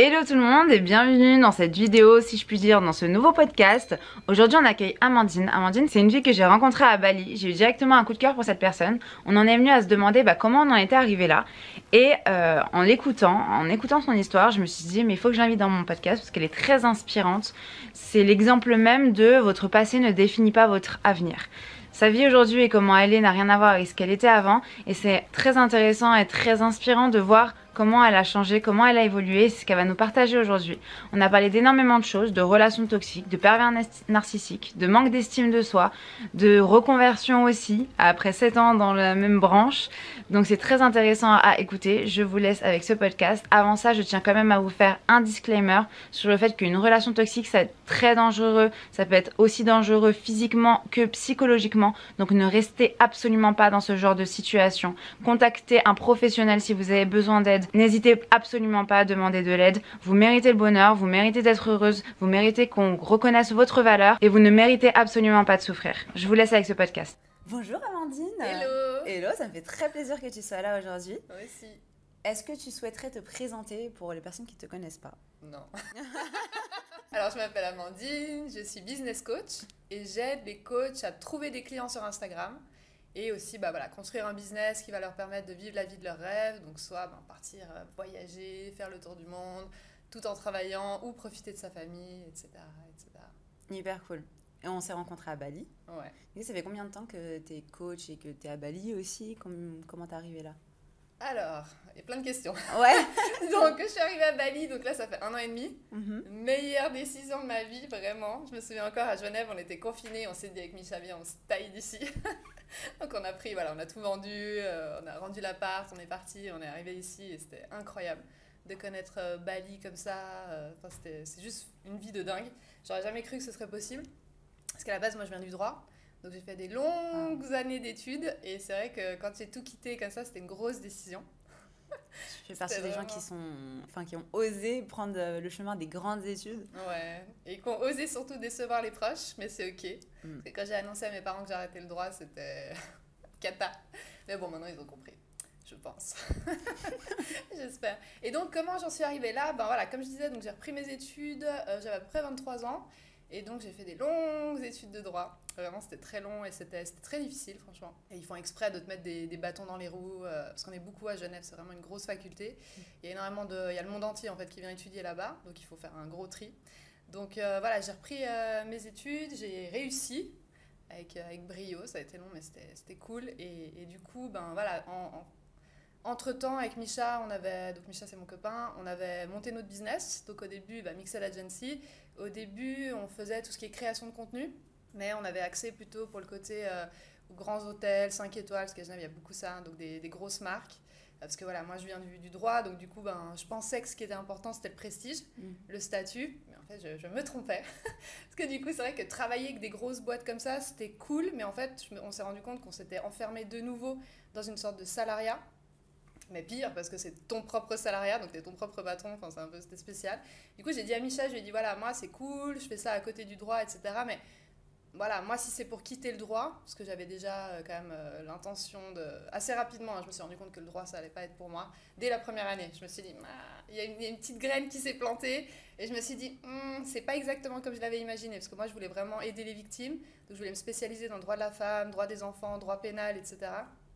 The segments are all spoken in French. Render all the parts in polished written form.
Hello tout le monde et bienvenue dans cette vidéo, si je puis dire, dans ce nouveau podcast. Aujourd'hui on accueille Amandine. Amandine, c'est une fille que j'ai rencontrée à Bali. J'ai eu directement un coup de cœur pour cette personne. On en est venu à se demander comment on en était arrivé là. Et en écoutant son histoire, je me suis dit mais il faut que je l'invite dans mon podcast parce qu'elle est très inspirante. C'est l'exemple même de votre passé ne définit pas votre avenir. Sa vie aujourd'hui et comment elle est n'a rien à voir avec ce qu'elle était avant. Et c'est très intéressant et très inspirant de voir comment elle a changé, comment elle a évolué, c'est ce qu'elle va nous partager aujourd'hui. On a parlé d'énormément de choses, de relations toxiques, de pervers narcissiques, de manque d'estime de soi, de reconversion aussi, après 7 ans dans la même branche. Donc c'est très intéressant à écouter, je vous laisse avec ce podcast. Avant ça, je tiens quand même à vous faire un disclaimer sur le fait qu'une relation toxique, ça peut être très dangereux, ça peut être aussi dangereux physiquement que psychologiquement. Donc ne restez absolument pas dans ce genre de situation. Contactez un professionnel si vous avez besoin d'aide. N'hésitez absolument pas à demander de l'aide. Vous méritez le bonheur, vous méritez d'être heureuse, vous méritez qu'on reconnaisse votre valeur et vous ne méritez absolument pas de souffrir. Je vous laisse avec ce podcast. Bonjour Amandine. Hello. Hello, ça me fait très plaisir que tu sois là aujourd'hui. Moi aussi. Est-ce que tu souhaiterais te présenter pour les personnes qui ne te connaissent pas? Non. Alors, je m'appelle Amandine, je suis business coach et j'aide les coachs à trouver des clients sur Instagram et aussi construire un business qui va leur permettre de vivre la vie de leurs rêves. Donc, soit partir voyager, faire le tour du monde, tout en travaillant ou profiter de sa famille, etc. etc. Hyper cool. Et on s'est rencontrés à Bali. Ouais. Et ça fait combien de temps que tu es coach et que tu es à Bali aussi? Comment t'es arrivée là? Alors, il y a plein de questions. Ouais. Donc, je suis arrivée à Bali, donc là, ça fait 1 an et demi. Meilleure décision de ma vie, vraiment. Je me souviens encore, à Genève, on était confinés, on s'est dit avec Micha, viens, on se taille d'ici. Donc, on a pris, on a tout vendu, on a rendu l'appart, on est parti, on est arrivé ici et c'était incroyable de connaître Bali comme ça. C'est juste une vie de dingue. J'aurais jamais cru que ce serait possible. Parce qu'à la base, moi, je viens du droit. Donc j'ai fait des longues années d'études et c'est vrai que quand j'ai tout quitté comme ça, c'était une grosse décision. Je fais partie des gens qui ont osé prendre le chemin des grandes études. Ouais, et qui ont osé surtout décevoir les proches, mais c'est ok. Parce que quand j'ai annoncé à mes parents que j'arrêtais le droit, c'était cata. Mais bon, maintenant ils ont compris, je pense. J'espère. Et donc comment j'en suis arrivée là? Comme je disais, donc j'ai repris mes études, j'avais à peu près 23 ans. Et donc, j'ai fait des longues études de droit. Vraiment, c'était très long et c'était très difficile, franchement. Et ils font exprès de te mettre des bâtons dans les roues, parce qu'on est beaucoup à Genève, c'est vraiment une grosse faculté. Il y a il y a le monde entier, en fait, qui vient étudier là-bas, donc il faut faire un gros tri. Donc, j'ai repris mes études, j'ai réussi avec brio. Ça a été long, mais c'était cool. Et du coup, entre-temps, avec Micha, donc Micha c'est mon copain, on avait monté notre business. Donc au début, Mixel Agency. Au début, on faisait tout ce qui est création de contenu, mais on avait accès plutôt pour le côté aux grands hôtels, 5 étoiles, parce qu'à Genève, il y a beaucoup ça, donc des grosses marques. Parce que moi je viens du droit, donc du coup, je pensais que ce qui était important, c'était le prestige, le statut. Mais en fait, je me trompais. Parce que du coup, c'est vrai que travailler avec des grosses boîtes comme ça, c'était cool, mais en fait, on s'est rendu compte qu'on s'était enfermé de nouveau dans une sorte de salariat. Mais pire, parce que c'est ton propre salariat, donc t'es ton propre patron, c'était spécial. Du coup, j'ai dit à Micha, je lui ai dit, moi, c'est cool, je fais ça à côté du droit, etc. Mais moi, si c'est pour quitter le droit, parce que j'avais déjà quand même l'intention de... Assez rapidement, je me suis rendu compte que le droit, ça allait pas être pour moi. Dès la première année, je me suis dit, il y a une petite graine qui s'est plantée, et je me suis dit, c'est pas exactement comme je l'avais imaginé, parce que moi, je voulais vraiment aider les victimes, donc je voulais me spécialiser dans le droit de la femme, droit des enfants, droit pénal, etc.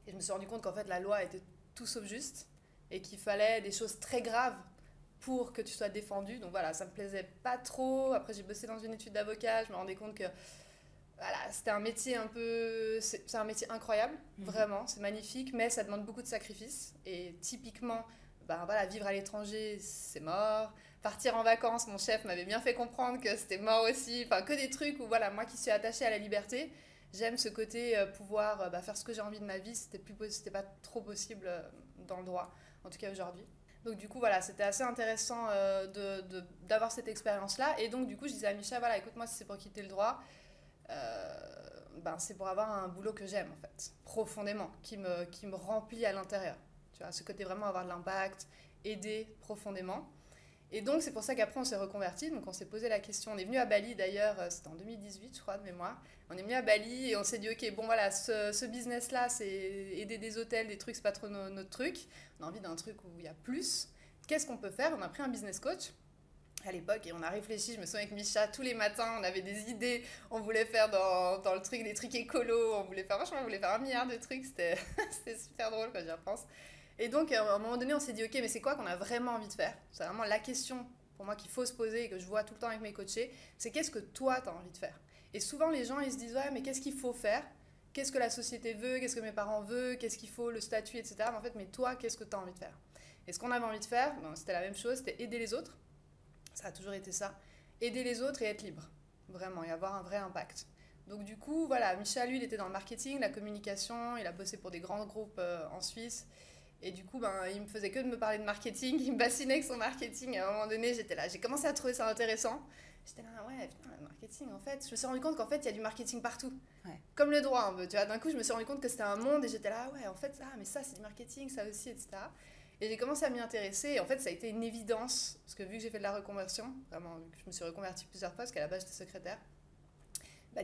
Et je me suis rendu compte qu'en fait, la loi était tout sauf juste et qu'il fallait des choses très graves pour que tu sois défendu. Donc ça me plaisait pas trop. Après, j'ai bossé dans une étude d'avocat, je me rendais compte que c'était un métier c'est un métier incroyable, vraiment, c'est magnifique, mais ça demande beaucoup de sacrifices. Et typiquement, vivre à l'étranger, c'est mort. Partir en vacances, mon chef m'avait bien fait comprendre que c'était mort aussi. Que des trucs où moi qui suis attachée à la liberté, j'aime ce côté pouvoir faire ce que j'ai envie de ma vie. C'était pas trop possible dans le droit, en tout cas aujourd'hui. Donc du coup, c'était assez intéressant d'avoir cette expérience-là. Et donc du coup, je disais à Micha, écoute, moi, si c'est pour quitter le droit, c'est pour avoir un boulot que j'aime, en fait, profondément, qui me remplit à l'intérieur. Tu vois, ce côté vraiment avoir de l'impact, aider profondément. Et donc, c'est pour ça qu'après, on s'est reconverti. Donc, on s'est posé la question. On est venu à Bali, d'ailleurs, c'était en 2018, je crois, de mémoire. On est venu à Bali et on s'est dit, OK, ce business-là, c'est aider des hôtels, des trucs, c'est pas trop notre truc. On a envie d'un truc où il y a plus. qu'est-ce qu'on peut faire? On a pris un business coach à l'époque et on a réfléchi. Je me souviens avec Misha, tous les matins, on avait des idées. On voulait faire dans le truc des trucs écolos. On voulait faire 1 milliard de trucs. C'était super drôle quand j'y repense. Et donc, à un moment donné, on s'est dit, ok, mais c'est quoi qu'on a vraiment envie de faire? C'est vraiment la question pour moi qu'il faut se poser et que je vois tout le temps avec mes coachés. C'est qu'est-ce que toi, tu as envie de faire? Et souvent, les gens, ils se disent, ouais, mais qu'est-ce qu'il faut faire? Qu'est-ce que la société veut? Qu'est-ce que mes parents veulent? Qu'est-ce qu'il faut? Le statut, etc. Mais en fait, mais toi, qu'est-ce que tu as envie de faire? Et ce qu'on avait envie de faire, c'était la même chose, c'était aider les autres. Ça a toujours été ça. Aider les autres et être libre. Vraiment, et avoir un vrai impact. Donc du coup, voilà, Micha, lui, il était dans le marketing, la communication. Il a bossé pour des grands groupes en Suisse. Et du coup, il me faisait que de me parler de marketing. Il me bassinait avec son marketing. À un moment donné, j'étais là. J'ai commencé à trouver ça intéressant. J'étais là, ouais, putain, le marketing, en fait. Je me suis rendu compte qu'en fait, il y a du marketing partout. Ouais. Comme le droit, un peu. Tu vois, d'un coup, je me suis rendu compte que c'était un monde. Et j'étais là, ouais, en fait, mais ça, c'est du marketing, ça aussi, etc. Et j'ai commencé à m'y intéresser. Et en fait, ça a été une évidence. Parce que vu que j'ai fait de la reconversion, vraiment, vu que je me suis reconvertie plusieurs fois, parce qu'à la base, j'étais secrétaire.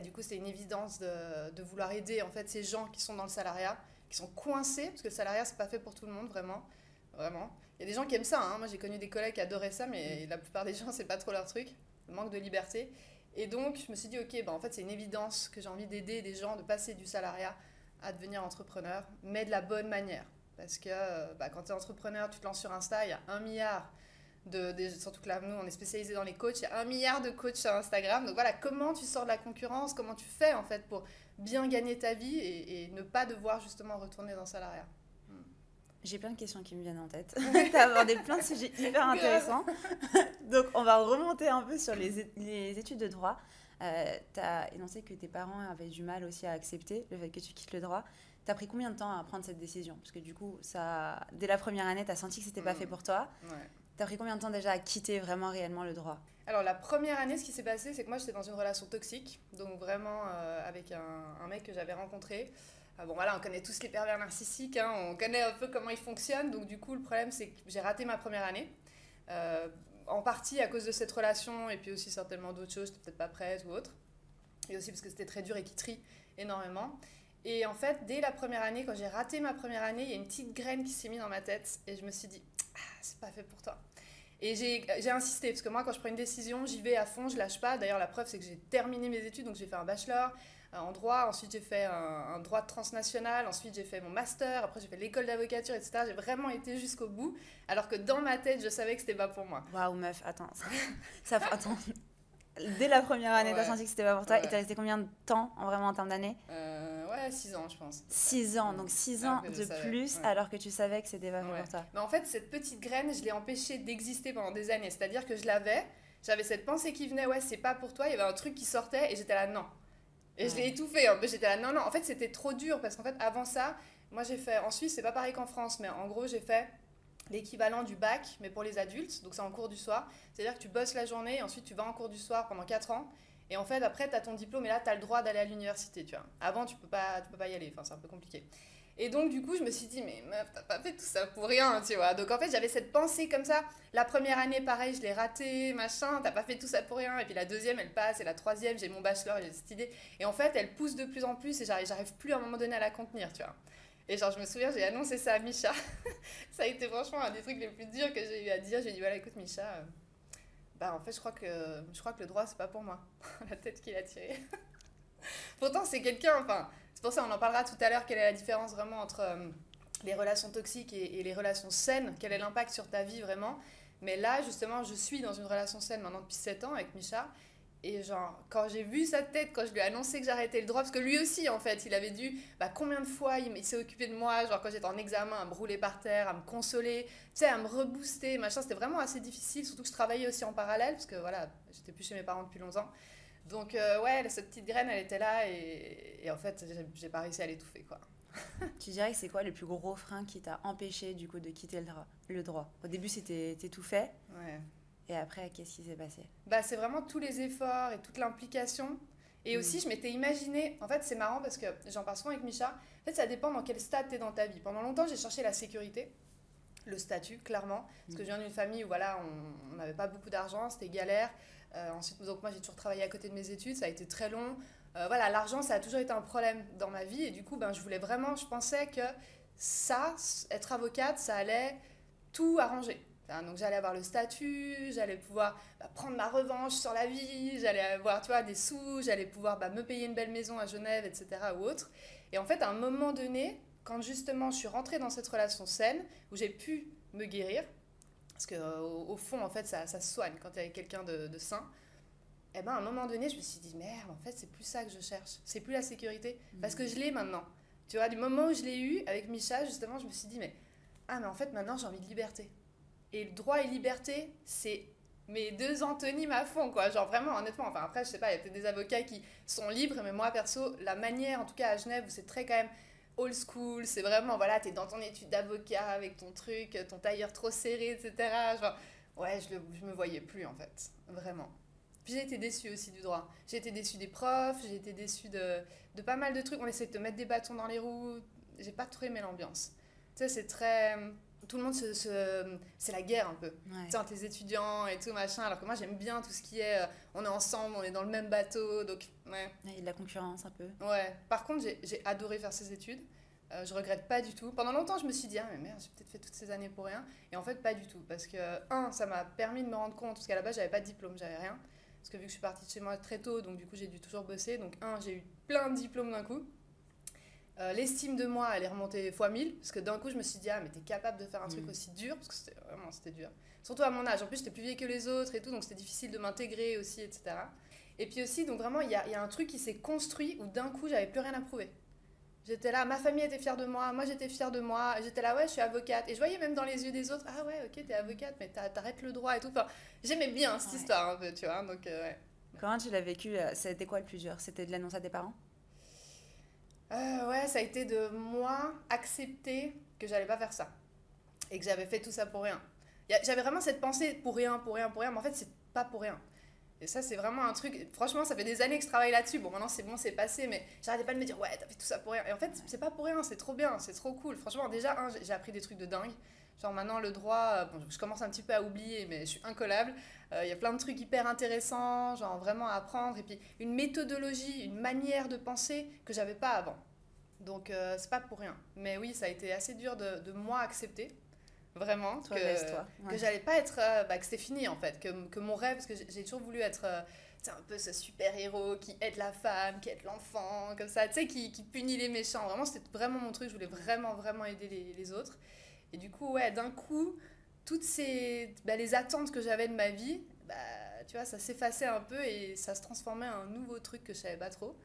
Du coup, c'est une évidence de vouloir aider, en fait, ces gens qui sont dans le salariat, qui sont coincés, parce que le salariat, c'est pas fait pour tout le monde, vraiment. Vraiment. Il y a des gens qui aiment ça, hein. Moi, j'ai connu des collègues qui adoraient ça, mais la plupart des gens, c'est pas trop leur truc. Le manque de liberté. Et donc, je me suis dit, ok, en fait, c'est une évidence que j'ai envie d'aider des gens de passer du salariat à devenir entrepreneur, mais de la bonne manière. Parce que quand tu es entrepreneur, tu te lances sur Insta, il y a 1 milliard surtout que là, nous, on est spécialisé dans les coachs, il y a 1 milliard de coachs sur Instagram. Donc voilà, comment tu sors de la concurrence, comment tu fais en fait pour bien gagner ta vie et ne pas devoir justement retourner dans le salariat. J'ai plein de questions qui me viennent en tête. Tu as abordé plein de sujets hyper intéressants. Donc, on va remonter un peu sur les études de droit. Tu as énoncé que tes parents avaient du mal aussi à accepter le fait que tu quittes le droit. Tu as pris combien de temps à prendre cette décision? Parce que du coup, dès la première année, tu as senti que c'était pas fait pour toi. Ouais. Tu as pris combien de temps déjà à quitter vraiment réellement le droit? Alors, la première année, ce qui s'est passé, c'est que moi, j'étais dans une relation toxique. Donc, vraiment, avec un mec que j'avais rencontré. Bon, voilà, on connaît tous les pervers narcissiques, hein, on connaît un peu comment ils fonctionnent. Donc, du coup, le problème, c'est que j'ai raté ma première année. En partie à cause de cette relation, et puis aussi certainement d'autres choses, j'étais peut-être pas prête ou autre. Et aussi parce que c'était très dur et qui trie énormément. Et en fait, dès la première année, quand j'ai raté ma première année, il y a une petite graine qui s'est mise dans ma tête. Et je me suis dit, c'est pas fait pour toi. Et j'ai insisté, parce que moi, quand je prends une décision, j'y vais à fond, je lâche pas. D'ailleurs, la preuve, c'est que j'ai terminé mes études, donc j'ai fait un bachelor en droit, ensuite j'ai fait un droit transnational, ensuite j'ai fait mon master, après j'ai fait l'école d'avocature, etc. J'ai vraiment été jusqu'au bout, alors que dans ma tête, je savais que c'était pas pour moi. Waouh, meuf, attends. Attends. Dès la première année, t'as senti que c'était pas pour toi, et t'es resté combien de temps, vraiment, en termes d'années? Ouais, 6 ans, je pense. 6 ans, donc 6 ans de plus, alors que tu savais que c'était pas fait pour toi. Mais en fait, cette petite graine, je l'ai empêchée d'exister pendant des années. C'est-à-dire que j'avais cette pensée qui venait, ouais, c'est pas pour toi, il y avait un truc qui sortait, et j'étais là, non. Et je l'ai étouffé un peu, j'étais là, non. En fait, c'était trop dur, parce qu'en fait, avant ça, moi j'ai fait, en Suisse, c'est pas pareil qu'en France, mais en gros, j'ai fait l'équivalent du bac, mais pour les adultes, donc c'est en cours du soir. C'est-à-dire que tu bosses la journée, et ensuite tu vas en cours du soir pendant 4 ans, et en fait, après, tu as ton diplôme, et là, tu as le droit d'aller à l'université, tu vois. Avant, tu peux pas y aller, enfin, c'est un peu compliqué. Et donc, du coup, je me suis dit, mais meuf, t'as pas fait tout ça pour rien, tu vois. Donc, en fait, j'avais cette pensée comme ça. La première année, pareil, je l'ai ratée, machin, t'as pas fait tout ça pour rien. Et puis la deuxième, elle passe, et la troisième, j'ai mon bachelor, j'ai cette idée. Et en fait, elle pousse de plus en plus, et j'arrive plus à un moment donné à la contenir, tu vois. Et genre, je me souviens, j'ai annoncé ça à Misha. Ça a été franchement un des trucs les plus durs que j'ai eu à dire. J'ai dit, voilà, écoute, Misha, en fait, je crois que le droit, c'est pas pour moi. La tête qu'il a tirée. Pourtant, c'est quelqu'un, enfin, c'est pour ça on en parlera tout à l'heure, quelle est la différence vraiment entre les relations toxiques et les relations saines, quel est l'impact sur ta vie vraiment. Mais là, justement, je suis dans une relation saine maintenant depuis 7 ans avec Misha. Et genre, quand j'ai vu sa tête, quand je lui ai annoncé que j'arrêtais le droit, parce que lui aussi, en fait, il avait dû, combien de fois il s'est occupé de moi, genre quand j'étais en examen, à me rouler par terre, à me consoler, tu sais, à me rebooster, machin, c'était vraiment assez difficile, surtout que je travaillais aussi en parallèle, parce que voilà, j'étais plus chez mes parents depuis longtemps. Donc ouais, cette petite graine, elle était là, et en fait, j'ai pas réussi à l'étouffer, quoi. Tu dirais que c'est quoi le plus gros frein qui t'a empêché, du coup, de quitter le droit? Au début, c'était tout fait. Ouais. Et après, qu'est-ce qui s'est passé? C'est vraiment tous les efforts et toute l'implication. Et aussi, je m'étais imaginé... En fait, c'est marrant parce que j'en parle souvent avec Misha. En fait, ça dépend dans quel stade tu es dans ta vie. Pendant longtemps, j'ai cherché la sécurité, le statut, clairement. Parce que je viens d'une famille où voilà, on n'avait pas beaucoup d'argent, c'était galère. Ensuite, donc moi, j'ai toujours travaillé à côté de mes études. Ça a été très long. Voilà, l'argent, ça a toujours été un problème dans ma vie. Et du coup, je pensais que ça, être avocate, ça allait tout arranger. Donc j'allais avoir le statut, j'allais pouvoir prendre ma revanche sur la vie, j'allais avoir tu vois, des sous, j'allais pouvoir me payer une belle maison à Genève, etc. ou autre. Et en fait, à un moment donné, quand justement je suis rentrée dans cette relation saine, où j'ai pu me guérir, parce qu'au fond, en fait, ça se soigne quand tu es avec quelqu'un de sain, et ben à un moment donné, je me suis dit, merde, en fait, c'est plus ça que je cherche. C'est plus la sécurité, parce que je l'ai maintenant. Tu vois, du moment où je l'ai eu, avec Micha, justement, je me suis dit, mais en fait, maintenant, j'ai envie de liberté. Et le droit et liberté, c'est mes deux antonymes à fond, quoi. Genre vraiment, honnêtement, enfin après, je sais pas, il y a peut-être des avocats qui sont libres, mais moi, perso, la manière, en tout cas à Genève, où c'est très quand même old school, c'est vraiment, voilà, t'es dans ton étude d'avocat avec ton truc, ton tailleur trop serré, etc. Genre, ouais, je me voyais plus, en fait. Vraiment. Puis j'ai été déçue aussi du droit. J'ai été déçue des profs, j'ai été déçue de pas mal de trucs. On essaie de te mettre des bâtons dans les roues. J'ai pas trop aimé l'ambiance. Tu sais, c'est très... Tout le monde c'est la guerre un peu. Ouais. Tu sais, entre les étudiants et tout, machin. Alors que moi, j'aime bien tout ce qui est... on est ensemble, on est dans le même bateau, donc... Ouais. Il y a de la concurrence un peu. Ouais. Par contre, j'ai adoré faire ces études. Je regrette pas du tout. Pendant longtemps, je me suis dit, ah mais merde, j'ai peut-être fait toutes ces années pour rien. Et en fait, pas du tout. Parce que, ça m'a permis de me rendre compte, parce qu'à la base, j'avais pas de diplôme, j'avais rien. Parce que vu que je suis partie de chez moi très tôt, donc du coup, j'ai dû toujours bosser. Donc, j'ai eu plein de diplômes d'un coup. L'estime de moi, elle est remontée fois 1000. Parce que d'un coup, je me suis dit, ah mais t'es capable de faire un truc aussi dur. Parce que c'était dur. Surtout à mon âge. En plus, j'étais plus vieille que les autres et tout. Donc, c'était difficile de m'intégrer aussi, etc. Et puis aussi, donc vraiment, il y a un truc qui s'est construit où d'un coup, j'avais plus rien à prouver. J'étais là, ma famille était fière de moi j'étais fière de moi, j'étais là, ouais, je suis avocate. Et je voyais même dans les yeux des autres, ah ouais, ok, t'es avocate, mais t'arrêtes le droit et tout. Enfin, j'aimais bien cette histoire un peu, tu vois, donc ouais. Comment tu l'as vécu? C'était quoi le plus dur? C'était de l'annoncer à tes parents? Ouais, ça a été de moi accepter que j'allais pas faire ça. Et que j'avais fait tout ça pour rien. J'avais vraiment cette pensée pour rien, pour rien, pour rien, mais en fait, c'est pas pour rien. Et ça, c'est vraiment un truc. Franchement, ça fait des années que je travaille là-dessus. Bon, maintenant, c'est bon, c'est passé, mais j'arrêtais pas de me dire, ouais, t'as fait tout ça pour rien. Et en fait, c'est pas pour rien, c'est trop bien, c'est trop cool. Franchement, déjà, j'ai appris des trucs de dingue. Genre, maintenant, le droit, bon, je commence un petit peu à oublier, mais je suis incollable. Il y a plein de trucs hyper intéressants, genre vraiment à apprendre. Et puis, une méthodologie, une manière de penser que j'avais pas avant. Donc, c'est pas pour rien. Mais oui, ça a été assez dur de moi accepter. Vraiment, Toi, laisse-toi. Ouais. que j'allais pas être. Que c'était fini en fait. Que mon rêve, parce que j'ai toujours voulu être un peu ce super-héros qui aide la femme, qui aide l'enfant, comme ça, tu sais, qui punit les méchants. Vraiment, c'était vraiment mon truc. Je voulais vraiment, vraiment aider les autres. Et du coup, ouais, d'un coup, toutes les attentes que j'avais de ma vie, tu vois, ça s'effaçait un peu et ça se transformait en un nouveau truc que je savais pas trop.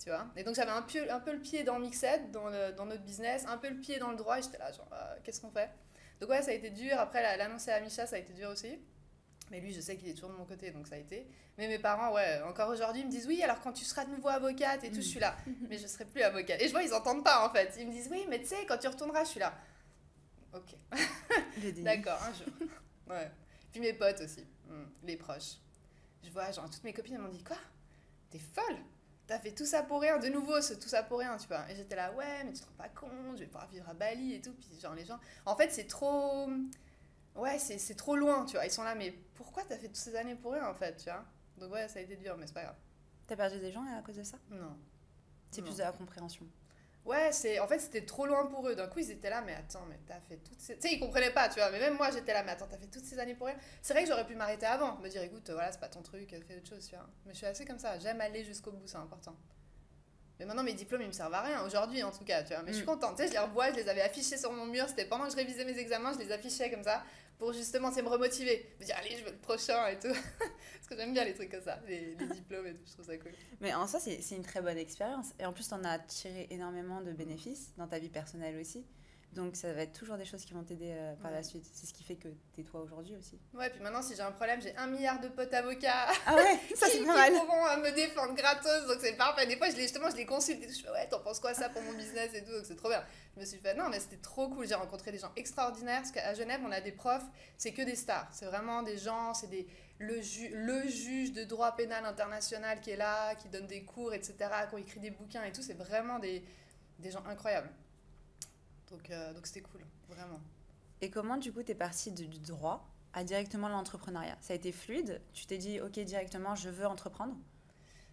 Tu vois. Et donc j'avais un peu le pied dans Mixed, dans notre business, un peu le pied dans le droit, et j'étais là, genre, qu'est-ce qu'on fait? Donc ouais, ça a été dur. Après, l'annoncer à Micha, ça a été dur aussi. Mais lui, je sais qu'il est toujours de mon côté, donc ça a été. Mais mes parents, ouais, encore aujourd'hui, ils me disent, oui, alors quand tu seras de nouveau avocate et tout, je suis là. Mais je serai plus avocate. Et je vois, ils entendent pas, en fait. Ils me disent, oui, mais tu sais, quand tu retourneras, je suis là. Ok. D'accord, un jour. Ouais. Puis mes potes aussi, les proches. Je vois, genre, toutes mes copines, elles m'ont dit, quoi? T'es folle? T'as fait tout ça pour rien, de nouveau, tout ça pour rien, tu vois. Et j'étais là, ouais, mais tu te rends pas compte, je vais pouvoir vivre à Bali et tout. Puis genre, les gens, en fait, c'est trop... Ouais, c'est trop loin, tu vois. Ils sont là, mais pourquoi t'as fait toutes ces années pour rien, en fait, tu vois. Donc ouais, ça a été dur, mais c'est pas grave. T'as perdu des gens à cause de ça? Non. C'est plus de la compréhension. Ouais, en fait, c'était trop loin pour eux. D'un coup, ils étaient là, mais attends, mais t'as fait toutes ces... Tu sais, ils comprenaient pas, tu vois. Mais même moi, j'étais là, mais attends, t'as fait toutes ces années pour rien. C'est vrai que j'aurais pu m'arrêter avant, me dire, écoute, voilà, c'est pas ton truc, fais autre chose, tu vois. Mais je suis assez comme ça, j'aime aller jusqu'au bout, c'est important. Mais maintenant, mes diplômes, ils me servent à rien, aujourd'hui en tout cas, tu vois. Mais je suis contente, tu sais, je les revois, je les avais affichés sur mon mur, c'était pendant que je révisais mes examens, je les affichais comme ça, pour justement, me remotiver. Me dire, allez, je veux le prochain et tout. Parce que j'aime bien les trucs comme ça, les diplômes et tout, je trouve ça cool. Mais en soi, c'est une très bonne expérience. Et en plus, t'en as tiré énormément de bénéfices dans ta vie personnelle aussi. Donc ça va être toujours des choses qui vont t'aider par la suite. C'est ce qui fait que t'es toi aujourd'hui aussi. Ouais, puis maintenant, si j'ai un problème, j'ai 1 milliard de potes avocats. Ah ouais, ça c'est pas mal. Qui pourront me défendre gratos, donc c'est parfait. Des fois, je les consulte et tout. Je fais, ouais, t'en penses quoi ça pour mon business et tout, donc c'est trop bien. Je me suis fait, non, mais c'était trop cool. J'ai rencontré des gens extraordinaires, parce qu'à Genève, on a des profs, c'est que des stars. C'est vraiment des gens, c'est le juge de droit pénal international qui est là, qui donne des cours, etc., qui écrit des bouquins et tout. C'est vraiment des gens incroyables. Donc c'était cool, vraiment. Et comment du coup t'es partie du droit à directement l'entrepreneuriat? Ça a été fluide? Tu t'es dit ok directement je veux entreprendre?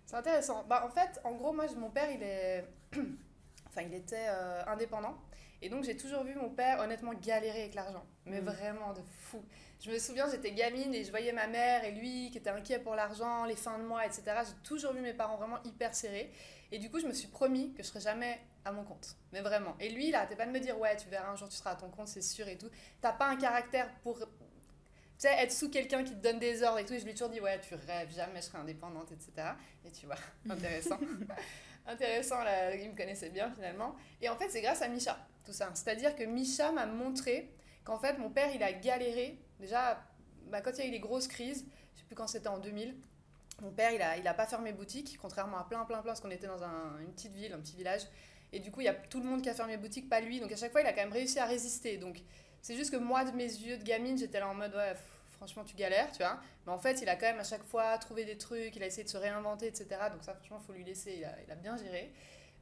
C'est intéressant. En fait, en gros, moi mon père il était indépendant Et donc j'ai toujours vu mon père honnêtement galérer avec l'argent, mais vraiment de fou. Je me souviens, j'étais gamine et je voyais ma mère et lui qui étaient inquiets pour l'argent, les fins de mois, etc. J'ai toujours vu mes parents vraiment hyper serrés. Et du coup, je me suis promis que je serais jamais à mon compte. Mais vraiment. Et lui, il arrêtait pas de me dire, ouais, tu verras un jour, tu seras à ton compte, c'est sûr et tout. T'as pas un caractère pour, tu sais, être sous quelqu'un qui te donne des ordres et tout. Et je lui ai toujours dit, ouais, tu rêves, jamais je serai indépendante, etc. Et tu vois, intéressant. Intéressant, là, il me connaissait bien finalement. Et en fait, c'est grâce à Misha, tout ça. C'est-à-dire que Misha m'a montré qu'en fait, mon père, il a galéré. Déjà, quand il y a eu les grosses crises, je sais plus quand c'était en 2000, mon père, il a pas fermé boutique, contrairement à plein, parce qu'on était dans une petite ville, un petit village. Et du coup, il y a tout le monde qui a fermé boutique, pas lui. Donc à chaque fois, il a quand même réussi à résister. Donc c'est juste que moi, de mes yeux de gamine, j'étais là en mode, ouais, franchement, tu galères, tu vois. Mais en fait, il a quand même à chaque fois trouvé des trucs, il a essayé de se réinventer, etc. Donc ça, franchement, il faut lui laisser, il a bien géré.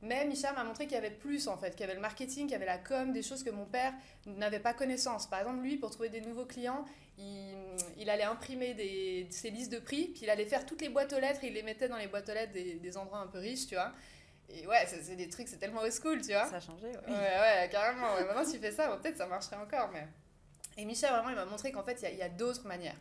Mais Misha m'a montré qu'il y avait plus, en fait, qu'il y avait le marketing, qu'il y avait la com, des choses que mon père n'avait pas connaissance. Par exemple, lui, pour trouver des nouveaux clients, il allait imprimer ses listes de prix, puis il allait faire toutes les boîtes aux lettres, et il les mettait dans les boîtes aux lettres des endroits un peu riches, tu vois. Et ouais, c'est des trucs, c'est tellement old school, tu vois. Ça a changé, ouais. Ouais, carrément. Ouais. Maintenant, si tu fais ça, bon, peut-être ça marcherait encore, mais... Et Misha, vraiment, il m'a montré qu'en fait, il y a d'autres manières.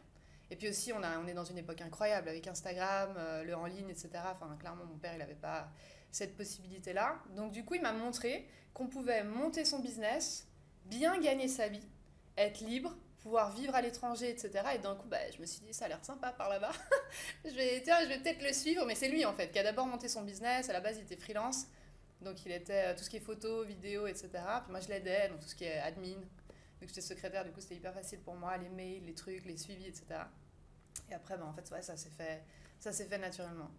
Et puis aussi, on est dans une époque incroyable, avec Instagram, le en ligne, etc. Enfin, clairement, mon père, il n'avait pas cette possibilité-là. Donc, du coup, il m'a montré qu'on pouvait monter son business, bien gagner sa vie, être libre, pouvoir vivre à l'étranger, etc. Et d'un coup, je me suis dit, ça a l'air sympa par là-bas. je vais peut-être le suivre. Mais c'est lui, en fait, qui a d'abord monté son business. À la base, il était freelance. Donc, il était tout ce qui est photo, vidéo, etc. Puis moi, je l'aidais, donc tout ce qui est admin. Vu que j'étais secrétaire, du coup, c'était hyper facile pour moi, les mails, les trucs, les suivis, etc. Et après, en fait, ouais, ça s'est fait naturellement.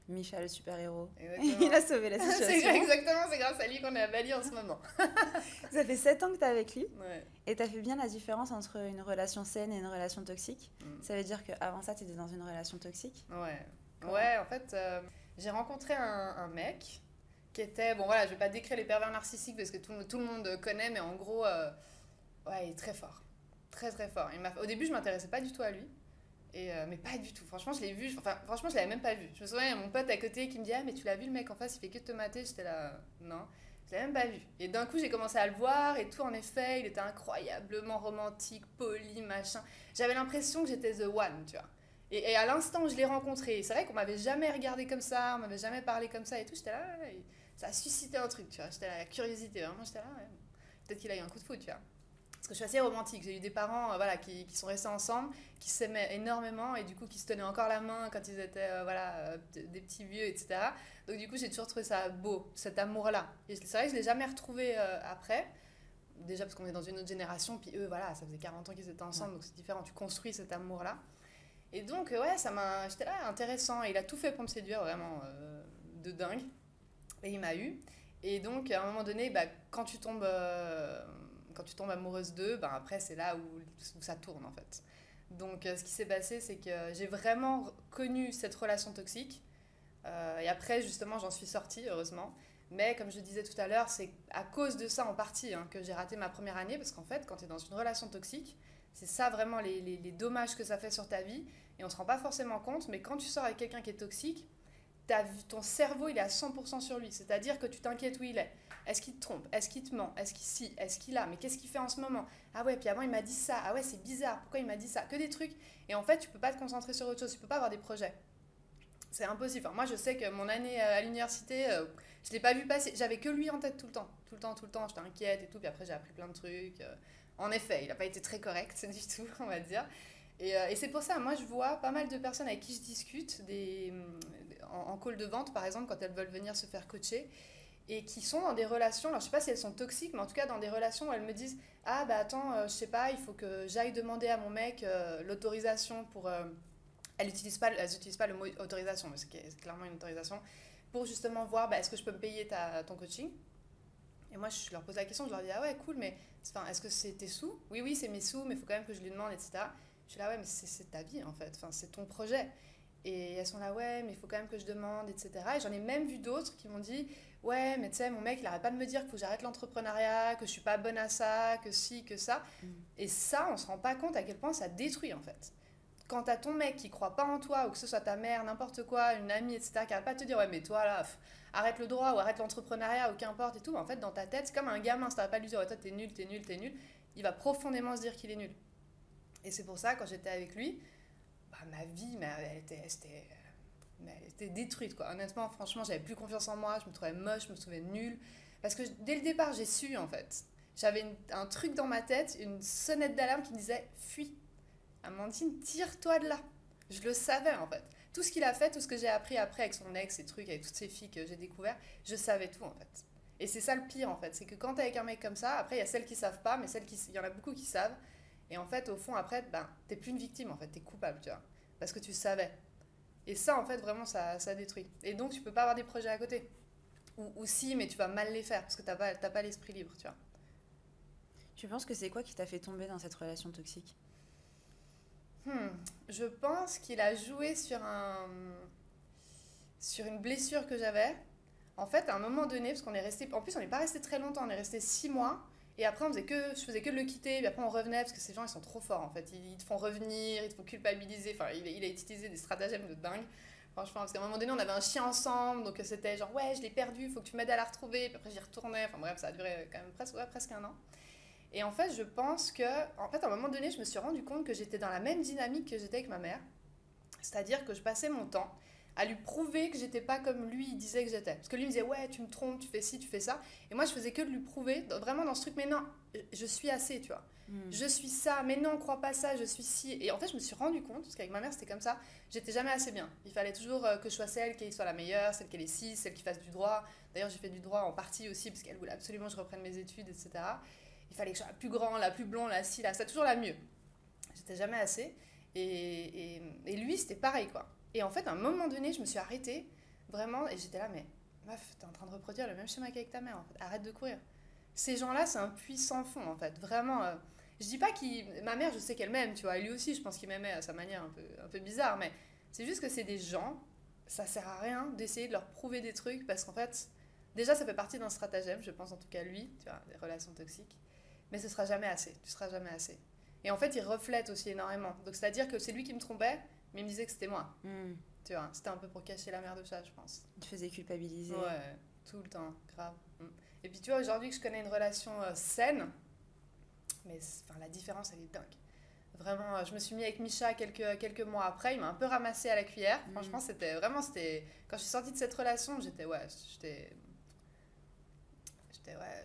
Micha, le super-héros. Exactement. Il a sauvé la situation. Exactement, c'est grâce à lui qu'on est à Bali en ce moment. Ça fait 7 ans que tu es avec lui. Ouais. Et tu as fait bien la différence entre une relation saine et une relation toxique. Ça veut dire qu'avant ça, tu étais dans une relation toxique. Ouais. Ouais, en fait, j'ai rencontré un mec qui était... Bon, voilà, je vais pas décrire les pervers narcissiques parce que tout le monde connaît, mais en gros, ouais, il est très fort. Très, très fort. Au début, je m'intéressais pas du tout à lui. Mais pas du tout. Franchement, je l'ai vu. Franchement, je l'avais même pas vu. Je me souviens, il y a mon pote à côté qui me dit, ah, mais tu l'as vu le mec en face, il fait que te mater. J'étais là, non, je l'avais même pas vu. Et d'un coup, j'ai commencé à le voir et tout. En effet, il était incroyablement romantique, poli, machin. J'avais l'impression que j'étais the one, tu vois. Et à l'instant où je l'ai rencontré, c'est vrai qu'on m'avait jamais regardé comme ça, on m'avait jamais parlé comme ça et tout. J'étais là, ouais, ça a suscité un truc, tu vois. J'étais là, la curiosité, vraiment, j'étais là, ouais, peut-être qu'il a eu un coup de foudre, tu vois. Parce que je suis assez romantique, j'ai eu des parents voilà, qui sont restés ensemble, qui s'aimaient énormément et du coup qui se tenaient encore la main quand ils étaient des petits vieux, etc. Donc du coup j'ai toujours trouvé ça beau, cet amour-là. Et c'est vrai que je ne l'ai jamais retrouvé après, déjà parce qu'on est dans une autre génération, puis eux, voilà, ça faisait 40 ans qu'ils étaient ensemble, donc c'est différent, tu construis cet amour-là. Et donc ouais, j'étais là, intéressant, et il a tout fait pour me séduire, vraiment de dingue. Et il m'a eu. Et donc à un moment donné, quand tu tombes amoureuse d'eux, après c'est là où ça tourne en fait. Donc ce qui s'est passé, c'est que j'ai vraiment connu cette relation toxique. Et après justement j'en suis sortie, heureusement. Mais comme je disais tout à l'heure, c'est à cause de ça en partie que j'ai raté ma première année. Parce qu'en fait, quand tu es dans une relation toxique, c'est ça vraiment les dommages que ça fait sur ta vie. Et on ne se rend pas forcément compte, mais quand tu sors avec quelqu'un qui est toxique, ton cerveau il est à 100% sur lui. C'est-à-dire que tu t'inquiètes où il est. Est-ce qu'il te trompe? Est-ce qu'il te ment? Est-ce qu'il a? Mais qu'est-ce qu'il fait en ce moment? Ah ouais, puis avant il m'a dit ça. Ah ouais, c'est bizarre. Pourquoi il m'a dit ça? Que des trucs. Et en fait, tu peux pas te concentrer sur autre chose. Tu peux pas avoir des projets. C'est impossible. Enfin, moi, je sais que mon année à l'université, je l'ai pas vu passer. J'avais que lui en tête tout le temps. Tout le temps. J'étais inquiète et tout. Puis après, j'ai appris plein de trucs. En effet, il a pas été très correct du tout, on va dire. Et c'est pour ça, moi, je vois pas mal de personnes avec qui je discute, en call de vente, par exemple, quand elles veulent venir se faire coacher, et qui sont dans des relations, alors je sais pas si elles sont toxiques, mais en tout cas dans des relations où elles me disent « Ah, attends, je sais pas, il faut que j'aille demander à mon mec l'autorisation pour... Elles n'utilisent pas le mot autorisation, mais c'est clairement une autorisation, pour justement voir est-ce que je peux me payer ton coaching. Et moi, je leur pose la question, je leur dis « Ah ouais, cool, mais est-ce que c'est tes sous? Oui, c'est mes sous, mais il faut quand même que je lui demande, etc. » Je suis là, ouais, mais c'est ta vie en fait, c'est ton projet. Et elles sont là, ouais, mais il faut quand même que je demande, etc. Et j'en ai même vu d'autres qui m'ont dit, ouais, mais tu sais, mon mec, il arrête pas de me dire qu'il faut que j'arrête l'entrepreneuriat, que je suis pas bonne à ça, que ci, que ça. Et ça, on se rend pas compte à quel point ça détruit en fait. quand t'as ton mec qui croit pas en toi, ou que ce soit ta mère, n'importe quoi, une amie, etc., qui arrête pas de te dire, ouais, mais toi là, arrête le droit ou arrête l'entrepreneuriat ou qu'importe et tout, en fait, dans ta tête, c'est comme un gamin, si t'arrêtes pas de lui dire, ouais, toi t'es nul, t'es nul, t'es nul, il va profondément se dire qu'il est nul. Et c'est pour ça, quand j'étais avec lui, bah, ma vie, mais elle était détruite, quoi. Honnêtement, franchement, j'avais plus confiance en moi, je me trouvais moche, je me trouvais nulle. Parce que dès le départ, j'ai su, en fait. J'avais un truc dans ma tête, une sonnette d'alarme qui me disait, fuis. Amandine, tire-toi de là. Je le savais, en fait. Tout ce qu'il a fait, tout ce que j'ai appris après avec son ex, ses trucs, avec toutes ces filles que j'ai découvert, je savais tout, en fait. Et c'est ça le pire, en fait. C'est que quand t'es avec un mec comme ça, après, il y a celles qui savent pas, mais il y en a beaucoup qui savent. Et en fait, au fond, après, ben, t'es plus une victime, en fait. T'es coupable, tu vois. Parce que tu savais. Et ça, en fait, vraiment, ça détruit. Et donc, tu peux pas avoir des projets à côté. Ou si, mais tu vas mal les faire, parce que t'as pas l'esprit libre, tu vois. Tu penses que c'est quoi qui t'a fait tomber dans cette relation toxique? Je pense qu'il a joué sur une blessure que j'avais. En fait, à un moment donné, parce qu'on est resté, en plus on n'est pas resté très longtemps, on est resté 6 mois. Et après, je faisais que de le quitter, puis après on revenait, parce que ces gens, ils sont trop forts en fait. Ils te font revenir, ils te font culpabiliser. Enfin, il a utilisé des stratagèmes de dingue. Franchement, parce qu'à un moment donné, on avait un chien ensemble, donc c'était genre, ouais, je l'ai perdu, faut que tu m'aides à la retrouver. Puis après, j'y retournais. Enfin bref, ça a duré quand même presque un an. Et en fait, je pense que, en fait, à un moment donné, je me suis rendu compte que j'étais dans la même dynamique que j'étais avec ma mère. C'est-à-dire que je passais mon temps à lui prouver que j'étais pas comme lui il disait que j'étais. Parce que lui me disait, ouais, tu me trompes, tu fais ci, tu fais ça. Et moi, je faisais que de lui prouver, vraiment dans ce truc, mais non, je suis assez, tu vois. Je suis ça, mais non, crois pas ça, je suis ci. Et en fait, je me suis rendu compte, parce qu'avec ma mère, c'était comme ça, j'étais jamais assez bien. Il fallait toujours que je sois celle qui soit la meilleure, celle qui est ci, celle qui fasse du droit. D'ailleurs, j'ai fait du droit en partie aussi, parce qu'elle voulait absolument que je reprenne mes études, etc. Il fallait que je sois la plus grande, la plus blonde, la ci, la ça, toujours la mieux. J'étais jamais assez. Et lui, c'était pareil, quoi. Et en fait, à un moment donné, je me suis arrêtée, vraiment, et j'étais là, mais meuf, t'es en train de reproduire le même schéma qu'avec ta mère, en fait. Arrête de courir. Ces gens-là, c'est un puits sans fond, en fait. Vraiment. Je dis pas qu'il. Ma mère, je sais qu'elle m'aime, tu vois. Et lui aussi, je pense qu'il m'aimait à sa manière un peu bizarre, mais c'est juste que c'est des gens, ça sert à rien d'essayer de leur prouver des trucs, parce qu'en fait, déjà, ça fait partie d'un stratagème, je pense en tout cas lui, tu vois, des relations toxiques. Mais ce sera jamais assez. Tu seras jamais assez. Et en fait, il reflète aussi énormément. Donc, c'est-à-dire que c'est lui qui me trompait, mais il me disait que c'était moi. Tu vois, c'était un peu pour cacher la merde de chat, je pense. Il te faisait culpabiliser. Ouais, tout le temps, grave. Et puis, tu vois, aujourd'hui que je connais une relation saine, mais enfin, la différence, elle est dingue. Vraiment, je me suis mis avec Misha quelques mois après. Il m'a un peu ramassé à la cuillère. Franchement, c'était. Quand je suis sortie de cette relation, j'étais,